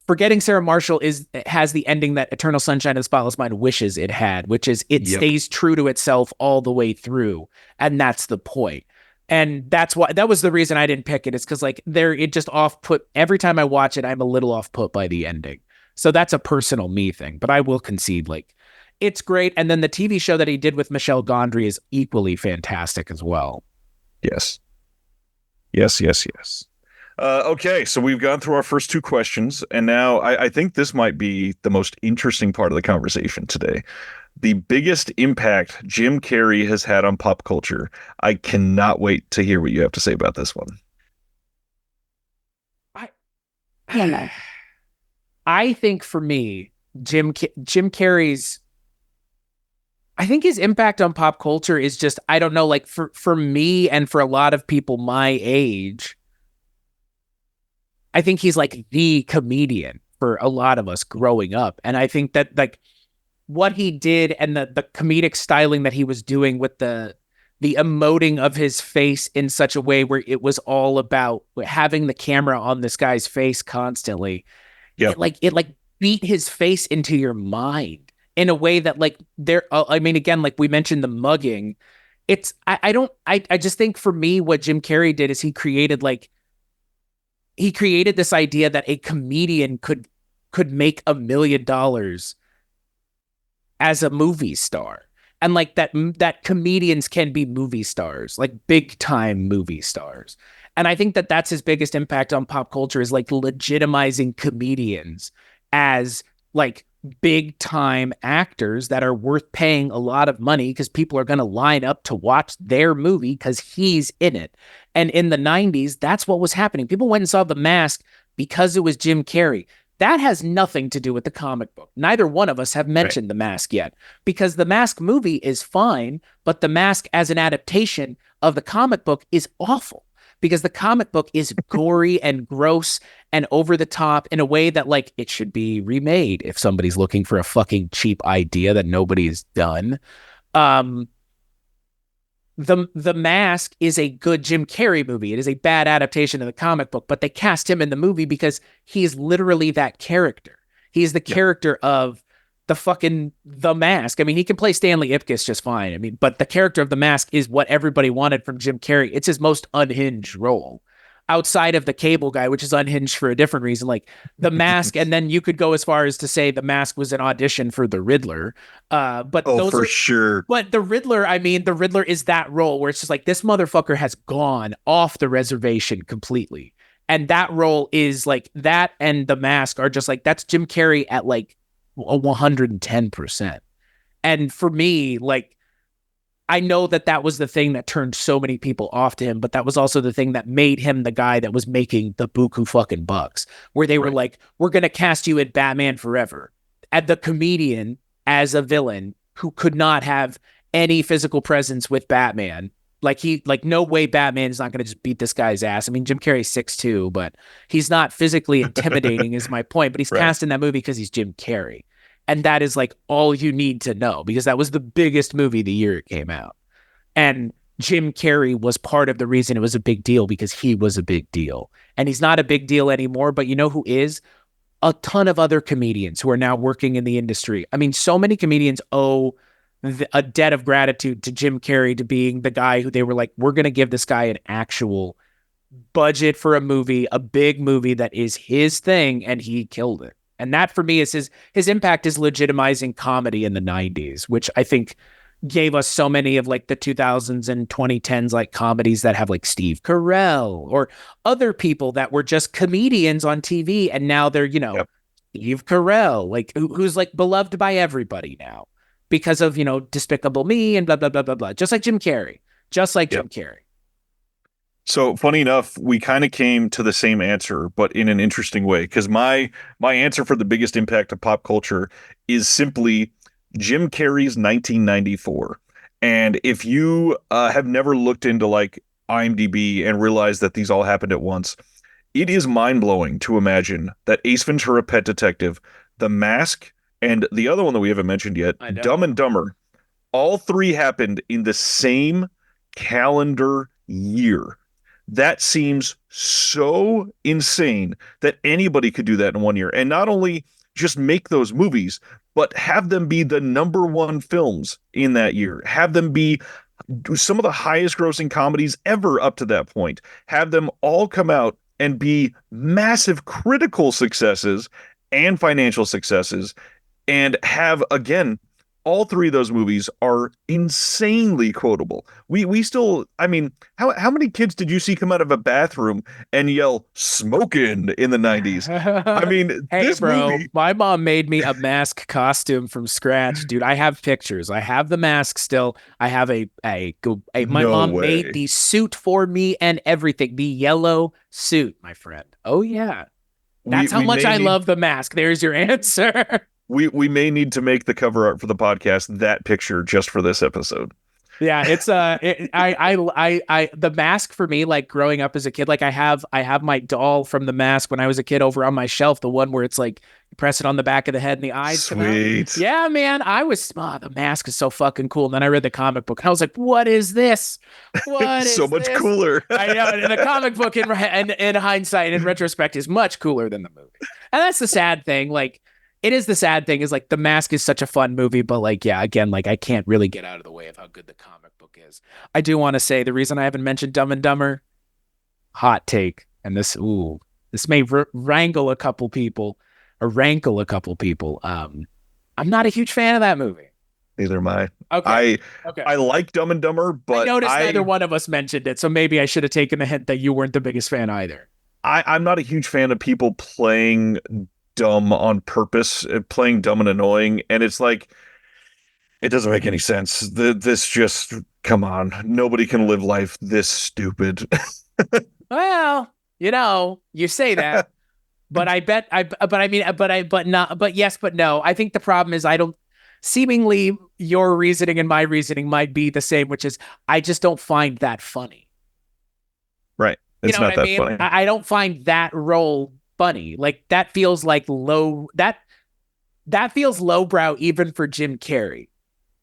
Forgetting Sarah Marshall has the ending that Eternal Sunshine of the Spotless Mind wishes it had, which is it Yep. stays true to itself all the way through. And that's the point. And that was the reason I didn't pick it. It's because like it just off put every time I watch it, I'm a little off put by the ending. So that's a personal me thing, but I will concede like it's great. And then the TV show that he did with Michelle Gondry is equally fantastic as well. Yes. Yes. Okay, so we've gone through our first two questions, and now I think this might be the most interesting part of the conversation today. The biggest impact Jim Carrey has had on pop culture. I cannot wait to hear what you have to say about this one. I I think for me, Jim Carrey's I think his impact on pop culture is just I don't know, like for me and for a lot of people my age, I think he's like the comedian for a lot of us growing up. And I think that like what he did and the comedic styling that he was doing with the emoting of his face in such a way where it was all about having the camera on this guy's face constantly. Yep. It like beat his face into your mind in a way that like there I mean again like we mentioned the mugging. It's I don't I just think for me what Jim Carrey did is he created this idea that a comedian could make $1 million as a movie star, and like that comedians can be movie stars, like big time movie stars. And I think that that's his biggest impact on pop culture is like legitimizing comedians as like big time actors that are worth paying a lot of money because people are going to line up to watch their movie because he's in it. And in the 90s, that's what was happening. People went and saw The Mask because it was Jim Carrey. That has nothing to do with the comic book. Neither one of us have Right. mentioned The Mask yet because The Mask movie is fine, but The Mask as an adaptation of the comic book is awful because the comic book is gory and gross and over the top in a way that like it should be remade if somebody's looking for a fucking cheap idea that nobody's done. Um, the Mask is a good Jim Carrey movie. It is a bad adaptation of the comic book, but they cast him in the movie because he's literally that character. He's the Yep. character of the Mask. I mean, he can play Stanley Ipkiss just fine. I mean, but the character of the Mask is what everybody wanted from Jim Carrey. It's his most unhinged role outside of the Cable Guy, which is unhinged for a different reason. Like the Mask, and then you could go as far as to say the Mask was an audition for the Riddler. But Oh, those for are sure. but the Riddler, I mean, the Riddler is that role where it's just like this motherfucker has gone off the reservation completely. And that role is like that and the Mask are just like that's Jim Carrey at like a 110%. And for me, like I know that that was the thing that turned so many people off to him, but that was also the thing that made him the guy that was making the buku fucking bucks, where they were Right. like, we're going to cast you in Batman Forever at the comedian as a villain who could not have any physical presence with Batman. Like no way Batman is not going to just beat this guy's ass. I mean, Jim Carrey's 6'2", but he's not physically intimidating is my point, but he's Right. cast in that movie because he's Jim Carrey. And that is like all you need to know because that was the biggest movie the year it came out. And Jim Carrey was part of the reason it was a big deal because he was a big deal. And he's not a big deal anymore, but you know who is? A ton of other comedians who are now working in the industry. I mean, so many comedians owe a debt of gratitude to Jim Carrey to being the guy who they were like, we're going to give this guy an actual budget for a movie, a big movie that is his thing, and he killed it. And that for me is his impact is legitimizing comedy in the 90s, which I think gave us so many of like the 2000s and 2010s like comedies that have like Steve Carell or other people that were just comedians on TV and now they're, Yep. Steve Carell, like who's like beloved by everybody now because of, Despicable Me and blah blah blah blah blah. Just like Jim Carrey. Just like Yep. Jim Carrey. So funny enough, we kind of came to the same answer, but in an interesting way. Because my answer for the biggest impact of pop culture is simply Jim Carrey's 1994. And if you have never looked into like IMDb and realized that these all happened at once, it is mind blowing to imagine that Ace Ventura: Pet Detective, The Mask, and the other one that we haven't mentioned yet, I know. Dumb and Dumber, all three happened in the same calendar year. That seems so insane that anybody could do that in one year. And not only just make those movies, but have them be the number one films in that year. Have them be some of the highest grossing comedies ever up to that point. Have them all come out and be massive critical successes and financial successes. And have, again, all three of those movies are insanely quotable. We still, I mean, how many kids did you see come out of a bathroom and yell "smoking" in the 90s? I mean, Hey, this bro, movie my mom made me a mask costume from scratch, dude. I have pictures. I have the mask still. I have my no mom made way. the suit for me and everything, the yellow suit, my friend. Oh, yeah. We That's how we much may I need love the mask. There's your answer. we may need to make the cover art for the podcast that picture just for this episode. Yeah, it's the mask for me, like growing up as a kid, like I have my doll from the mask when I was a kid over on my shelf, the one where it's like you press it on the back of the head and the eyes come out. Sweet. Yeah, man, the mask is so fucking cool. And then I read the comic book and I was like, what is this? What So is much this? cooler. I know, and the comic book in hindsight, in retrospect, is much cooler than the movie. And that's the sad thing. Like, it is the sad thing is like The Mask is such a fun movie, but like, yeah, again, like I can't really get out of the way of how good the comic book is. I do want to say the reason I haven't mentioned Dumb and Dumber, hot take, and this may wrangle a couple people or rankle a couple people. I'm not a huge fan of that movie. Neither am I. Okay. I Okay. I like Dumb and Dumber, I but noticed neither one of us mentioned it, so maybe I should have taken the hint that you weren't the biggest fan either. I'm not a huge fan of people playing dumb on purpose, playing dumb and annoying, and it's like it doesn't make any sense. This just come on, nobody can live life this stupid. Well, you say that, but I bet but I mean, but not, but yes, but no. I think the problem is seemingly your reasoning and my reasoning might be the same, which is I just don't find that funny. Right. You It's know what not I that mean? funny. I don't find that role funny. Like that feels like that feels lowbrow even for Jim Carrey.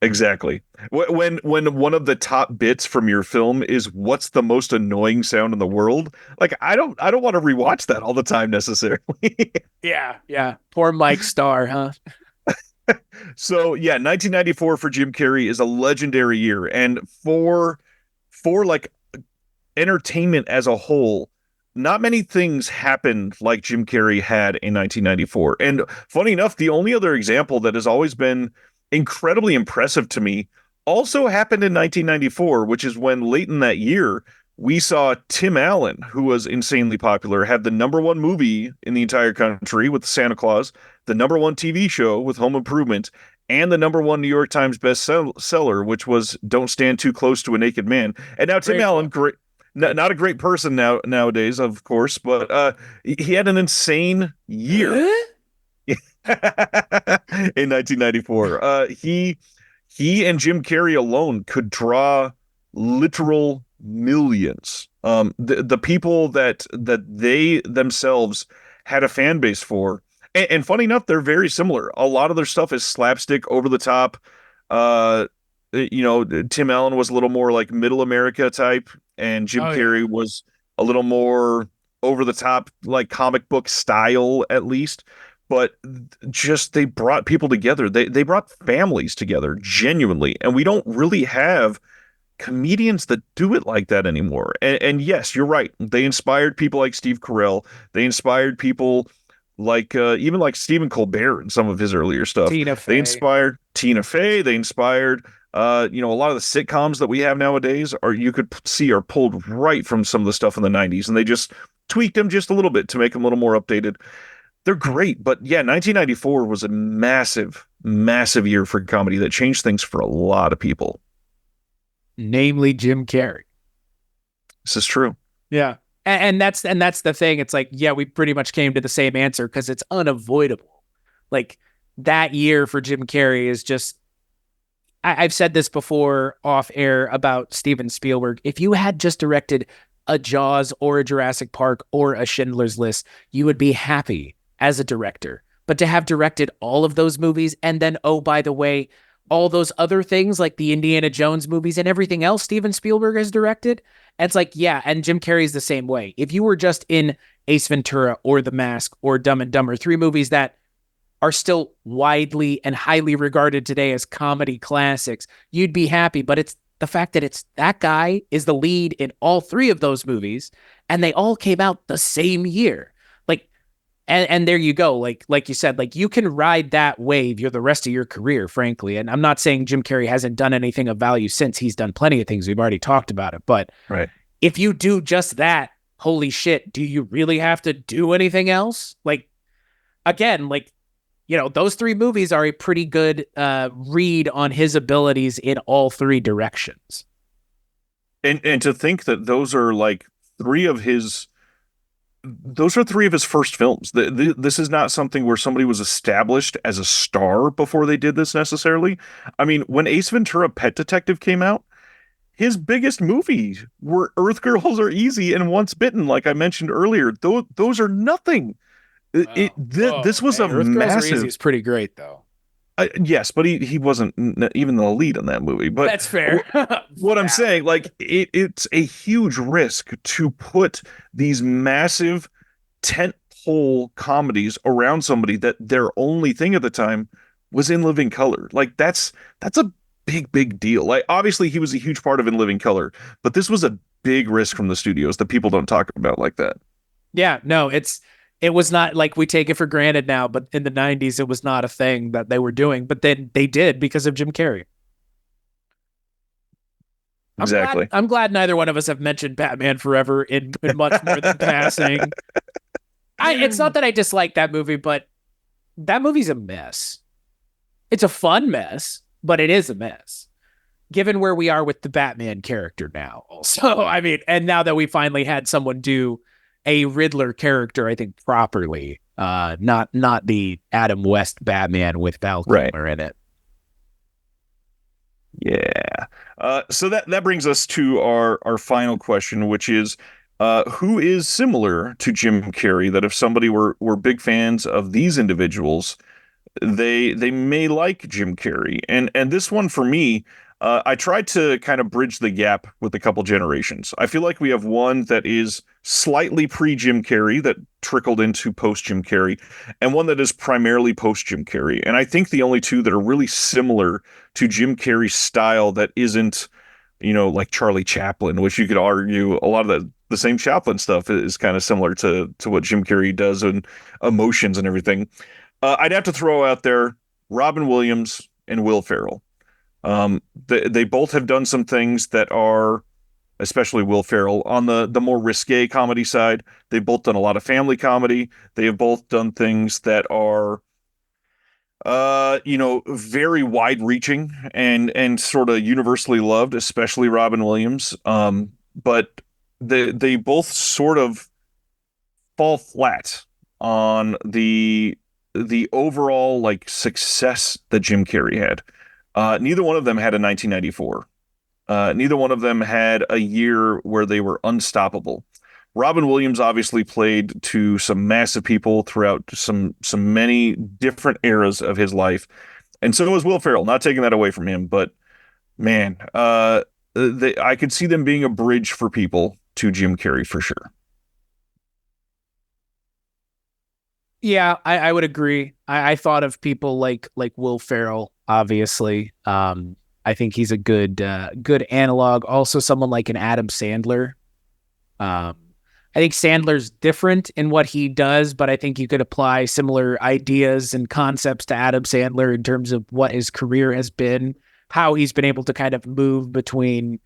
Exactly. When one of the top bits from your film is what's the most annoying sound in the world? Like I don't want to rewatch that all the time necessarily. Yeah, yeah. Poor Mike Starr, huh? So yeah, 1994 for Jim Carrey is a legendary year, and for like entertainment as a whole, not many things happened like Jim Carrey had in 1994. And funny enough, the only other example that has always been incredibly impressive to me also happened in 1994, which is when late in that year we saw Tim Allen, who was insanely popular, had the number one movie in the entire country with Santa Claus, the number one TV show with Home Improvement, and the number one New York Times bestseller, which was Don't Stand Too Close to a Naked Man. And now Tim Great Allen, book. great, not a great person nowadays, of course, but he had an insane year Huh? in 1994. He and Jim Carrey alone could draw literal millions. The people that they themselves had a fan base for, and funny enough, they're very similar. A lot of their stuff is slapstick, over the top. Uh, Tim Allen was a little more like middle America type, and Jim Oh yeah. Carrey was a little more over the top, like comic book style, at least. But just they brought people together. They brought families together genuinely, and we don't really have comedians that do it like that anymore. And yes, you're right. They inspired people like Steve Carell. They inspired people like even like Stephen Colbert in some of his earlier stuff. Tina They Fey. inspired Tina Fey. They inspired a lot of the sitcoms that we have nowadays are you could see are pulled right from some of the stuff in the 90s, and they just tweaked them just a little bit to make them a little more updated. They're great, but yeah, 1994 was a massive, massive year for comedy that changed things for a lot of people. Namely Jim Carrey. This is true. Yeah. And that's the thing. It's like, yeah, we pretty much came to the same answer because it's unavoidable. Like that year for Jim Carrey is just I've said this before off air about Steven Spielberg. If you had just directed a Jaws or a Jurassic Park or a Schindler's List, you would be happy as a director. But to have directed all of those movies and then, oh, by the way, all those other things like the Indiana Jones movies and everything else Steven Spielberg has directed, it's like, yeah, and Jim Carrey's the same way. If you were just in Ace Ventura or The Mask or Dumb and Dumber, three movies that are still widely and highly regarded today as comedy classics, you'd be happy. But it's the fact that it's that guy is the lead in all three of those movies, and they all came out the same year. Like And there you go. Like you said, like you can ride that wave you're the rest of your career, frankly. And I'm not saying Jim Carrey hasn't done anything of value since. He's done plenty of things. We've already talked about it. But Right. if you do just that, holy shit, do you really have to do anything else? Like, again, like, those three movies are a pretty good read on his abilities in all three directions. And to think that three of his those are three of his first films. This is not something where somebody was established as a star before they did this necessarily. I mean, when Ace Ventura: Pet Detective came out, his biggest movies were Earth Girls Are Easy and Once Bitten, like I mentioned earlier. Those are nothing. Wow. This Whoa, was a hey, Earth Girls Are Easy massive. is pretty great, though. Yes, but he wasn't even the lead in that movie. But That's fair. what I'm Valid. saying, like it's a huge risk to put these massive tent pole comedies around somebody that their only thing at the time was In Living Color. Like that's a big deal. Like obviously he was a huge part of In Living Color, but this was a big risk from the studios that people don't talk about like that. Yeah, no, it was not like we take it for granted now, but in the 90s, it was not a thing that they were doing. But then they did because of Jim Carrey. I'm glad. Exactly. I'm glad neither one of us have mentioned Batman Forever in much more than passing. It's not that I dislike that movie, but that movie's a mess. It's a fun mess, but it is a mess. Given where we are with the Batman character now, also, I mean, and now that we finally had someone do a Riddler character, I think properly, not the Adam West Batman with Val Right. Kilmer in it. Yeah. So that brings us to our final question, which is, who is similar to Jim Carrey? That if somebody were big fans of these individuals, they may like Jim Carrey. And this one for me, I tried to kind of bridge the gap with a couple generations. I feel like we have one that is slightly pre Jim Carrey that trickled into post Jim Carrey, and one that is primarily post Jim Carrey. And I think the only two that are really similar to Jim Carrey's style that isn't, like Charlie Chaplin, which you could argue a lot of the same Chaplin stuff is kind of similar to what Jim Carrey does and emotions and everything. I'd have to throw out there Robin Williams and Will Ferrell. They both have done some things that are, especially Will Ferrell, on the more risque comedy side. They've both done a lot of family comedy. They have both done things that are, very wide reaching and sort of universally loved, especially Robin Williams. But they both sort of fall flat on the overall like success that Jim Carrey had. Neither one of them had a 1994. Neither one of them had a year where they were unstoppable. Robin Williams obviously played to some massive people throughout some many different eras of his life, and so was Will Ferrell. Not taking that away from him, but man, I could see them being a bridge for people to Jim Carrey for sure. Yeah, I would agree. I thought of people like Will Ferrell, obviously. I think he's a good analog. Also, someone like an Adam Sandler. Um, I think Sandler's different in what he does, but I think you could apply similar ideas and concepts to Adam Sandler in terms of what his career has been, how he's been able to kind of move between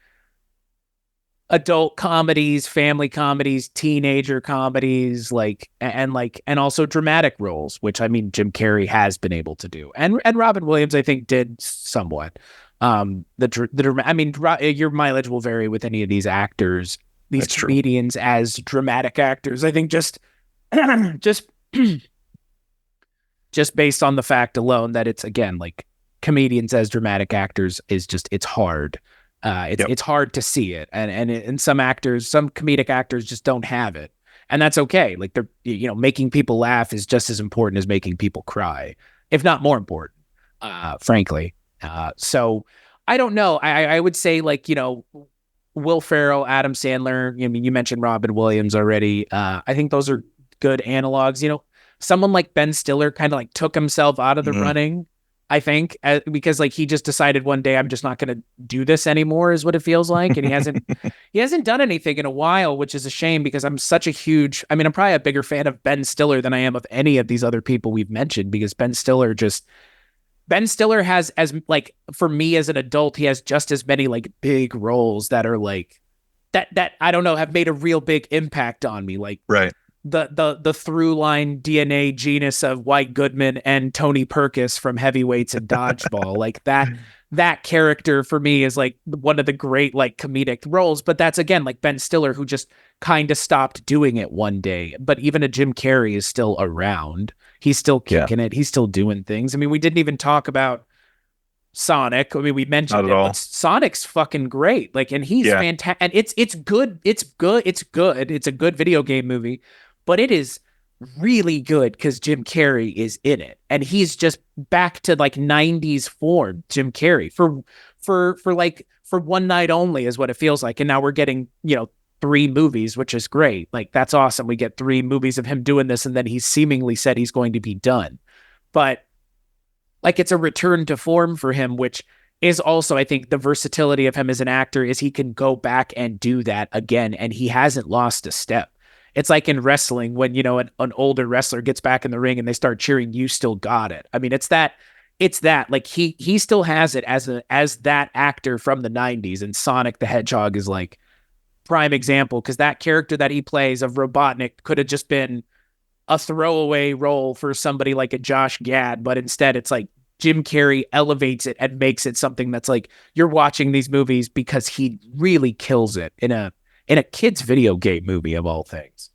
adult comedies, family comedies, teenager comedies, and also dramatic roles, which I mean Jim Carrey has been able to do, and Robin Williams I think did somewhat. I mean, your mileage will vary with any of these actors, these That's true. comedians as dramatic actors. I think just just based on the fact alone that it's again like comedians as dramatic actors is just it's hard. It's Yep. it's hard to see it, and some actors, some comedic actors just don't have it, and that's okay. Like they're making people laugh is just as important as making people cry, if not more important, frankly. So I don't know. I would say like Will Ferrell, Adam Sandler. I mean, you mentioned Robin Williams already. I think those are good analogs. Someone like Ben Stiller kind of like took himself out of the Mhm. running I think, because like he just decided one day I'm just not going to do this anymore is what it feels like, and he hasn't done anything in a while, which is a shame because I'm such a huge. I mean, I'm probably a bigger fan of Ben Stiller than I am of any of these other people we've mentioned because Ben Stiller has as like for me as an adult, he has just as many like big roles that are like that I don't know have made a real big impact on me. Like Right. the through line DNA genus of White Goodman and Tony Perkis from Heavyweights and Dodgeball. Like that character for me is like one of the great like comedic roles. But that's again like Ben Stiller who just kind of stopped doing it one day. But even a Jim Carrey is still around. He's still Yeah. kicking it. He's still doing things. I mean, we didn't even talk about Sonic. I mean, we Not mentioned at it, but all. Sonic's fucking great. Like, and he's Yeah. fantastic. And it's good. It's good. It's good. It's a good video game movie, but it is really good because Jim Carrey is in it, and he's just back to like '90s form. Jim Carrey for one night only is what it feels like, and now we're getting three movies, which is great. Like that's awesome. We get three movies of him doing this, and then he's seemingly said he's going to be done, but like it's a return to form for him, which is also, I think, the versatility of him as an actor is he can go back and do that again, and he hasn't lost a step. It's like in wrestling when an older wrestler gets back in the ring and they start cheering, "You still got it." I mean, it's that like he still has it as that actor from the '90s, and Sonic the Hedgehog is like prime example because that character that he plays of Robotnik could have just been a throwaway role for somebody like a Josh Gad, but instead it's like Jim Carrey elevates it and makes it something that's like you're watching these movies because he really kills it in a kid's video game movie of all things.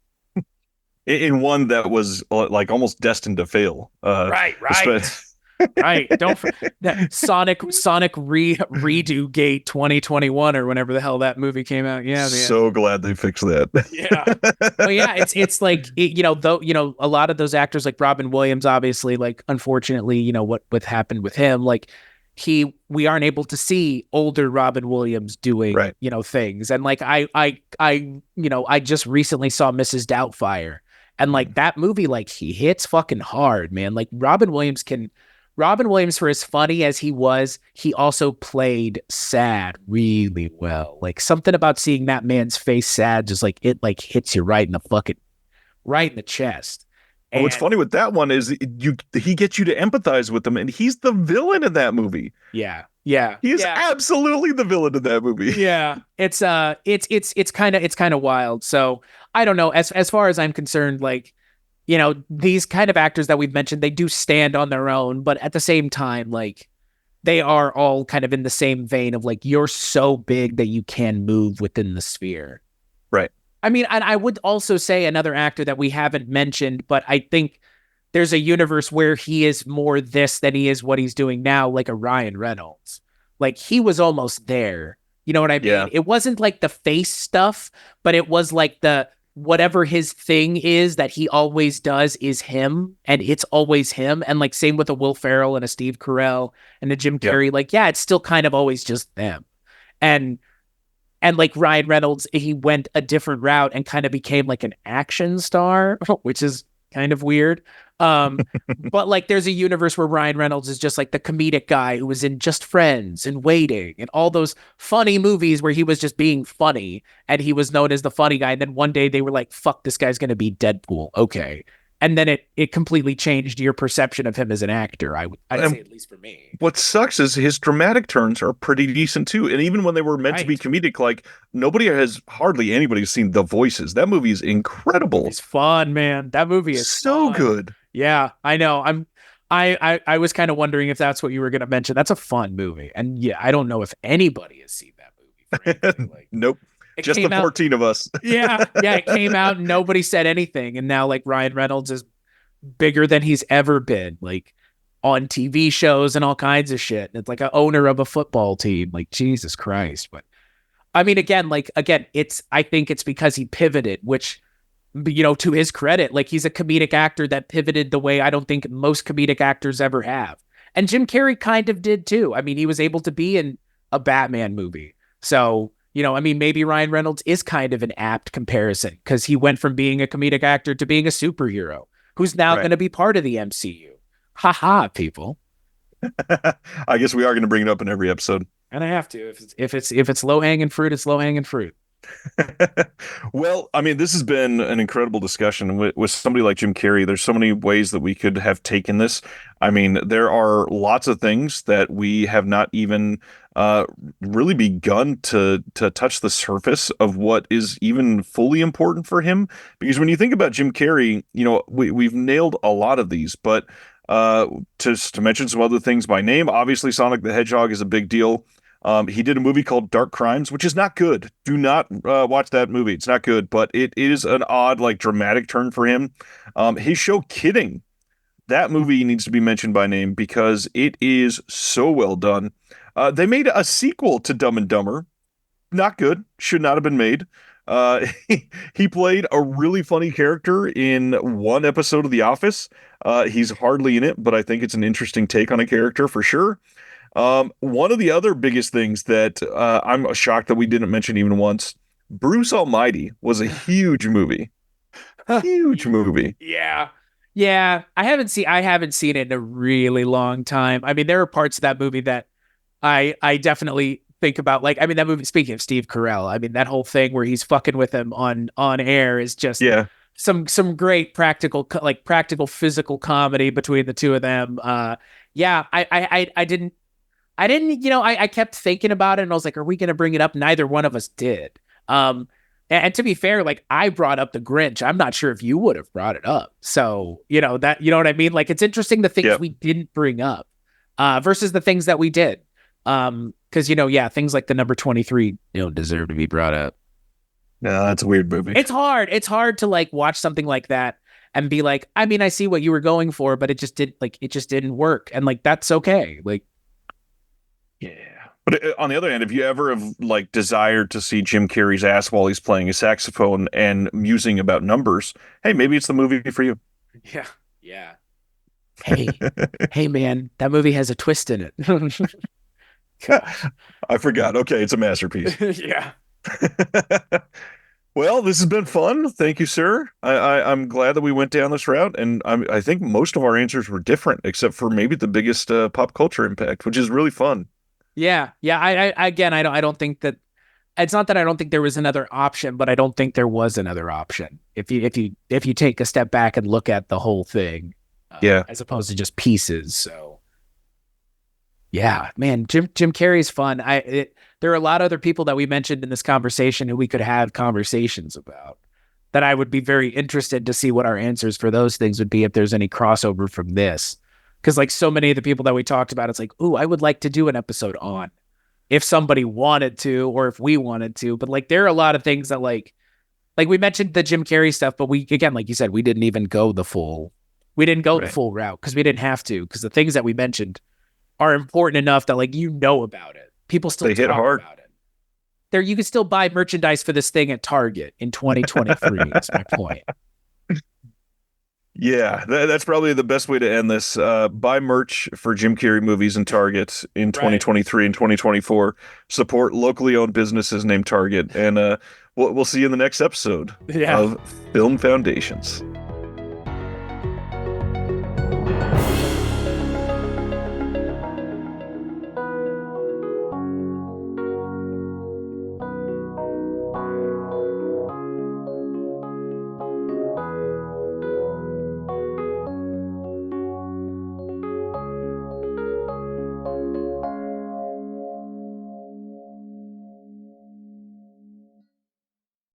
In one that was like almost destined to fail. Right, right. Right. Don't that Sonic redo gate 2021 or whenever the hell that movie came out. Yeah, man. So glad they fixed that. Yeah. Well, yeah, it's like though a lot of those actors like Robin Williams, obviously, like unfortunately, what happened with him, like we aren't able to see older Robin Williams doing Right. Things, and like I just recently saw Mrs. Doubtfire, and like that movie, like he hits fucking hard, man. Like Robin Williams, for as funny as he was, he also played sad really well. Like something about seeing that man's face sad, just like it like hits you right in the chest. And what's And funny with that one is he gets you to empathize with him, and he's the villain in that movie. yeah, yeah, He is yeah, absolutely the villain in that movie. yeah. It's kind of wild. So I don't know. As far as I'm concerned, like these kind of actors that we've mentioned, they do stand on their own, but at the same time, like they are all kind of in the same vein of like, you're so big that you can move within the sphere. Right. I mean, and I would also say another actor that we haven't mentioned, but I think there's a universe where he is more this than he is what he's doing now, like a Ryan Reynolds. Like he was almost there. You know what I mean? Yeah. It wasn't like the face stuff, but it was like the whatever his thing is that he always does is him, and it's always him. And like same with a Will Ferrell and a Steve Carell and a Jim Yep. Carrey. Like, yeah, it's still kind of always just them. And like Ryan Reynolds, he went a different route and kind of became like an action star, which is kind of weird. Um, but like there's a universe where Ryan Reynolds is just like the comedic guy who was in Just Friends and Waiting and all those funny movies where he was just being funny and he was known as the funny guy. And then one day they were like, fuck, this guy's going to be Deadpool. Okay. And then it completely changed your perception of him as an actor. I'd say, at least for me. What sucks is his dramatic turns are pretty decent too. And even when they were meant to be Right. comedic, like hardly anybody's seen The Voices. That movie is incredible. It's fun, man. That movie is So fun. good. Yeah, I know. I was kind of wondering if that's what you were going to mention. That's a fun movie. And yeah, I don't know if anybody has seen that movie, frankly. Like Nope. it Just the came out 14 of us. yeah, yeah, it came out and nobody said anything. And now like Ryan Reynolds is bigger than he's ever been, like on TV shows and all kinds of shit. And it's like an owner of a football team. Like Jesus Christ. But I mean, again, I think it's because he pivoted, which, to his credit, like he's a comedic actor that pivoted the way I don't think most comedic actors ever have. And Jim Carrey kind of did too. I mean, he was able to be in a Batman movie. So, I mean, maybe Ryan Reynolds is kind of an apt comparison because he went from being a comedic actor to being a superhero who's now Right. going to be part of the MCU. Ha ha, people. I guess we are going to bring it up in every episode. And I have to. If it's low hanging fruit, it's low hanging fruit. Well, I mean, this has been an incredible discussion with somebody like Jim Carrey. There's so many ways that we could have taken this. I mean, there are lots of things that we have not even uh, really begun to touch the surface of what is even fully important for him. Because when you think about Jim Carrey, we've nailed a lot of these, but uh, to mention some other things by name, obviously Sonic the Hedgehog is a big deal. He did a movie called Dark Crimes, which is not good. Do not watch that movie. It's not good, but it is an odd, like, dramatic turn for him. His show Kidding, that movie needs to be mentioned by name because it is so well done. They made a sequel to Dumb and Dumber. Not good. Should not have been made. He played a really funny character in one episode of The Office. He's hardly in it, but I think it's an interesting take on a character for sure. One of the other biggest things that I'm shocked that we didn't mention even once, Bruce Almighty was a huge movie. Huge movie. Yeah. Yeah. I haven't seen it in a really long time. I mean, there are parts of that movie that I definitely think about. Like, I mean, that movie, speaking of Steve Carell, I mean, that whole thing where he's fucking with him on air is just Yeah. some great practical physical comedy between the two of them. Yeah, I didn't, I kept thinking about it and I was like, are we going to bring it up? Neither one of us did. And to be fair, like, I brought up the Grinch. I'm not sure if you would have brought it up. So, you know what I mean? Like, it's interesting the things Yep. we didn't bring up, versus the things that we did. Cause yeah, things like the number 23, deserve to be brought up. No, that's a weird movie. It's hard. It's hard to like watch something like that and be like, I mean, I see what you were going for, but it just didn't work. And like, that's okay. Like, Yeah. But on the other hand, if you ever have like desired to see Jim Carrey's ass while he's playing a saxophone and musing about numbers, hey, maybe it's the movie for you. yeah, yeah. Hey, hey, man, that movie has a twist in it. Gosh. I forgot. Okay, it's a masterpiece. Yeah. Well, this has been fun. Thank you, sir. I'm glad that we went down this route, and I think most of our answers were different, except for maybe the biggest pop culture impact, which is really fun. Yeah. Yeah. Again, I don't think that it's not that I don't think there was another option, but I don't think there was another option. If you take a step back and look at the whole thing, Yeah. as opposed to just pieces. So yeah, man, Jim Carrey's fun. There are a lot of other people that we mentioned in this conversation who we could have conversations about that I would be very interested to see what our answers for those things would be if there's any crossover from this. Because like so many of the people that we talked about, it's like, ooh, I would like to do an episode on if somebody wanted to or if we wanted to. But like there are a lot of things that like we mentioned the Jim Carrey stuff, but we, again, like you said, we didn't even go the full the Right. full route because we didn't have to, because the things that we mentioned are important enough that like about it. People still They hit talk hard. about it. There, you can still buy merchandise for this thing at Target in 2023. Is my point. Yeah, that's probably the best way to end this. Buy merch for Jim Carrey movies in Target in Right. 2023 and 2024. Support locally owned businesses named Target, and we'll see you in the next episode Yeah. of Film Foundations.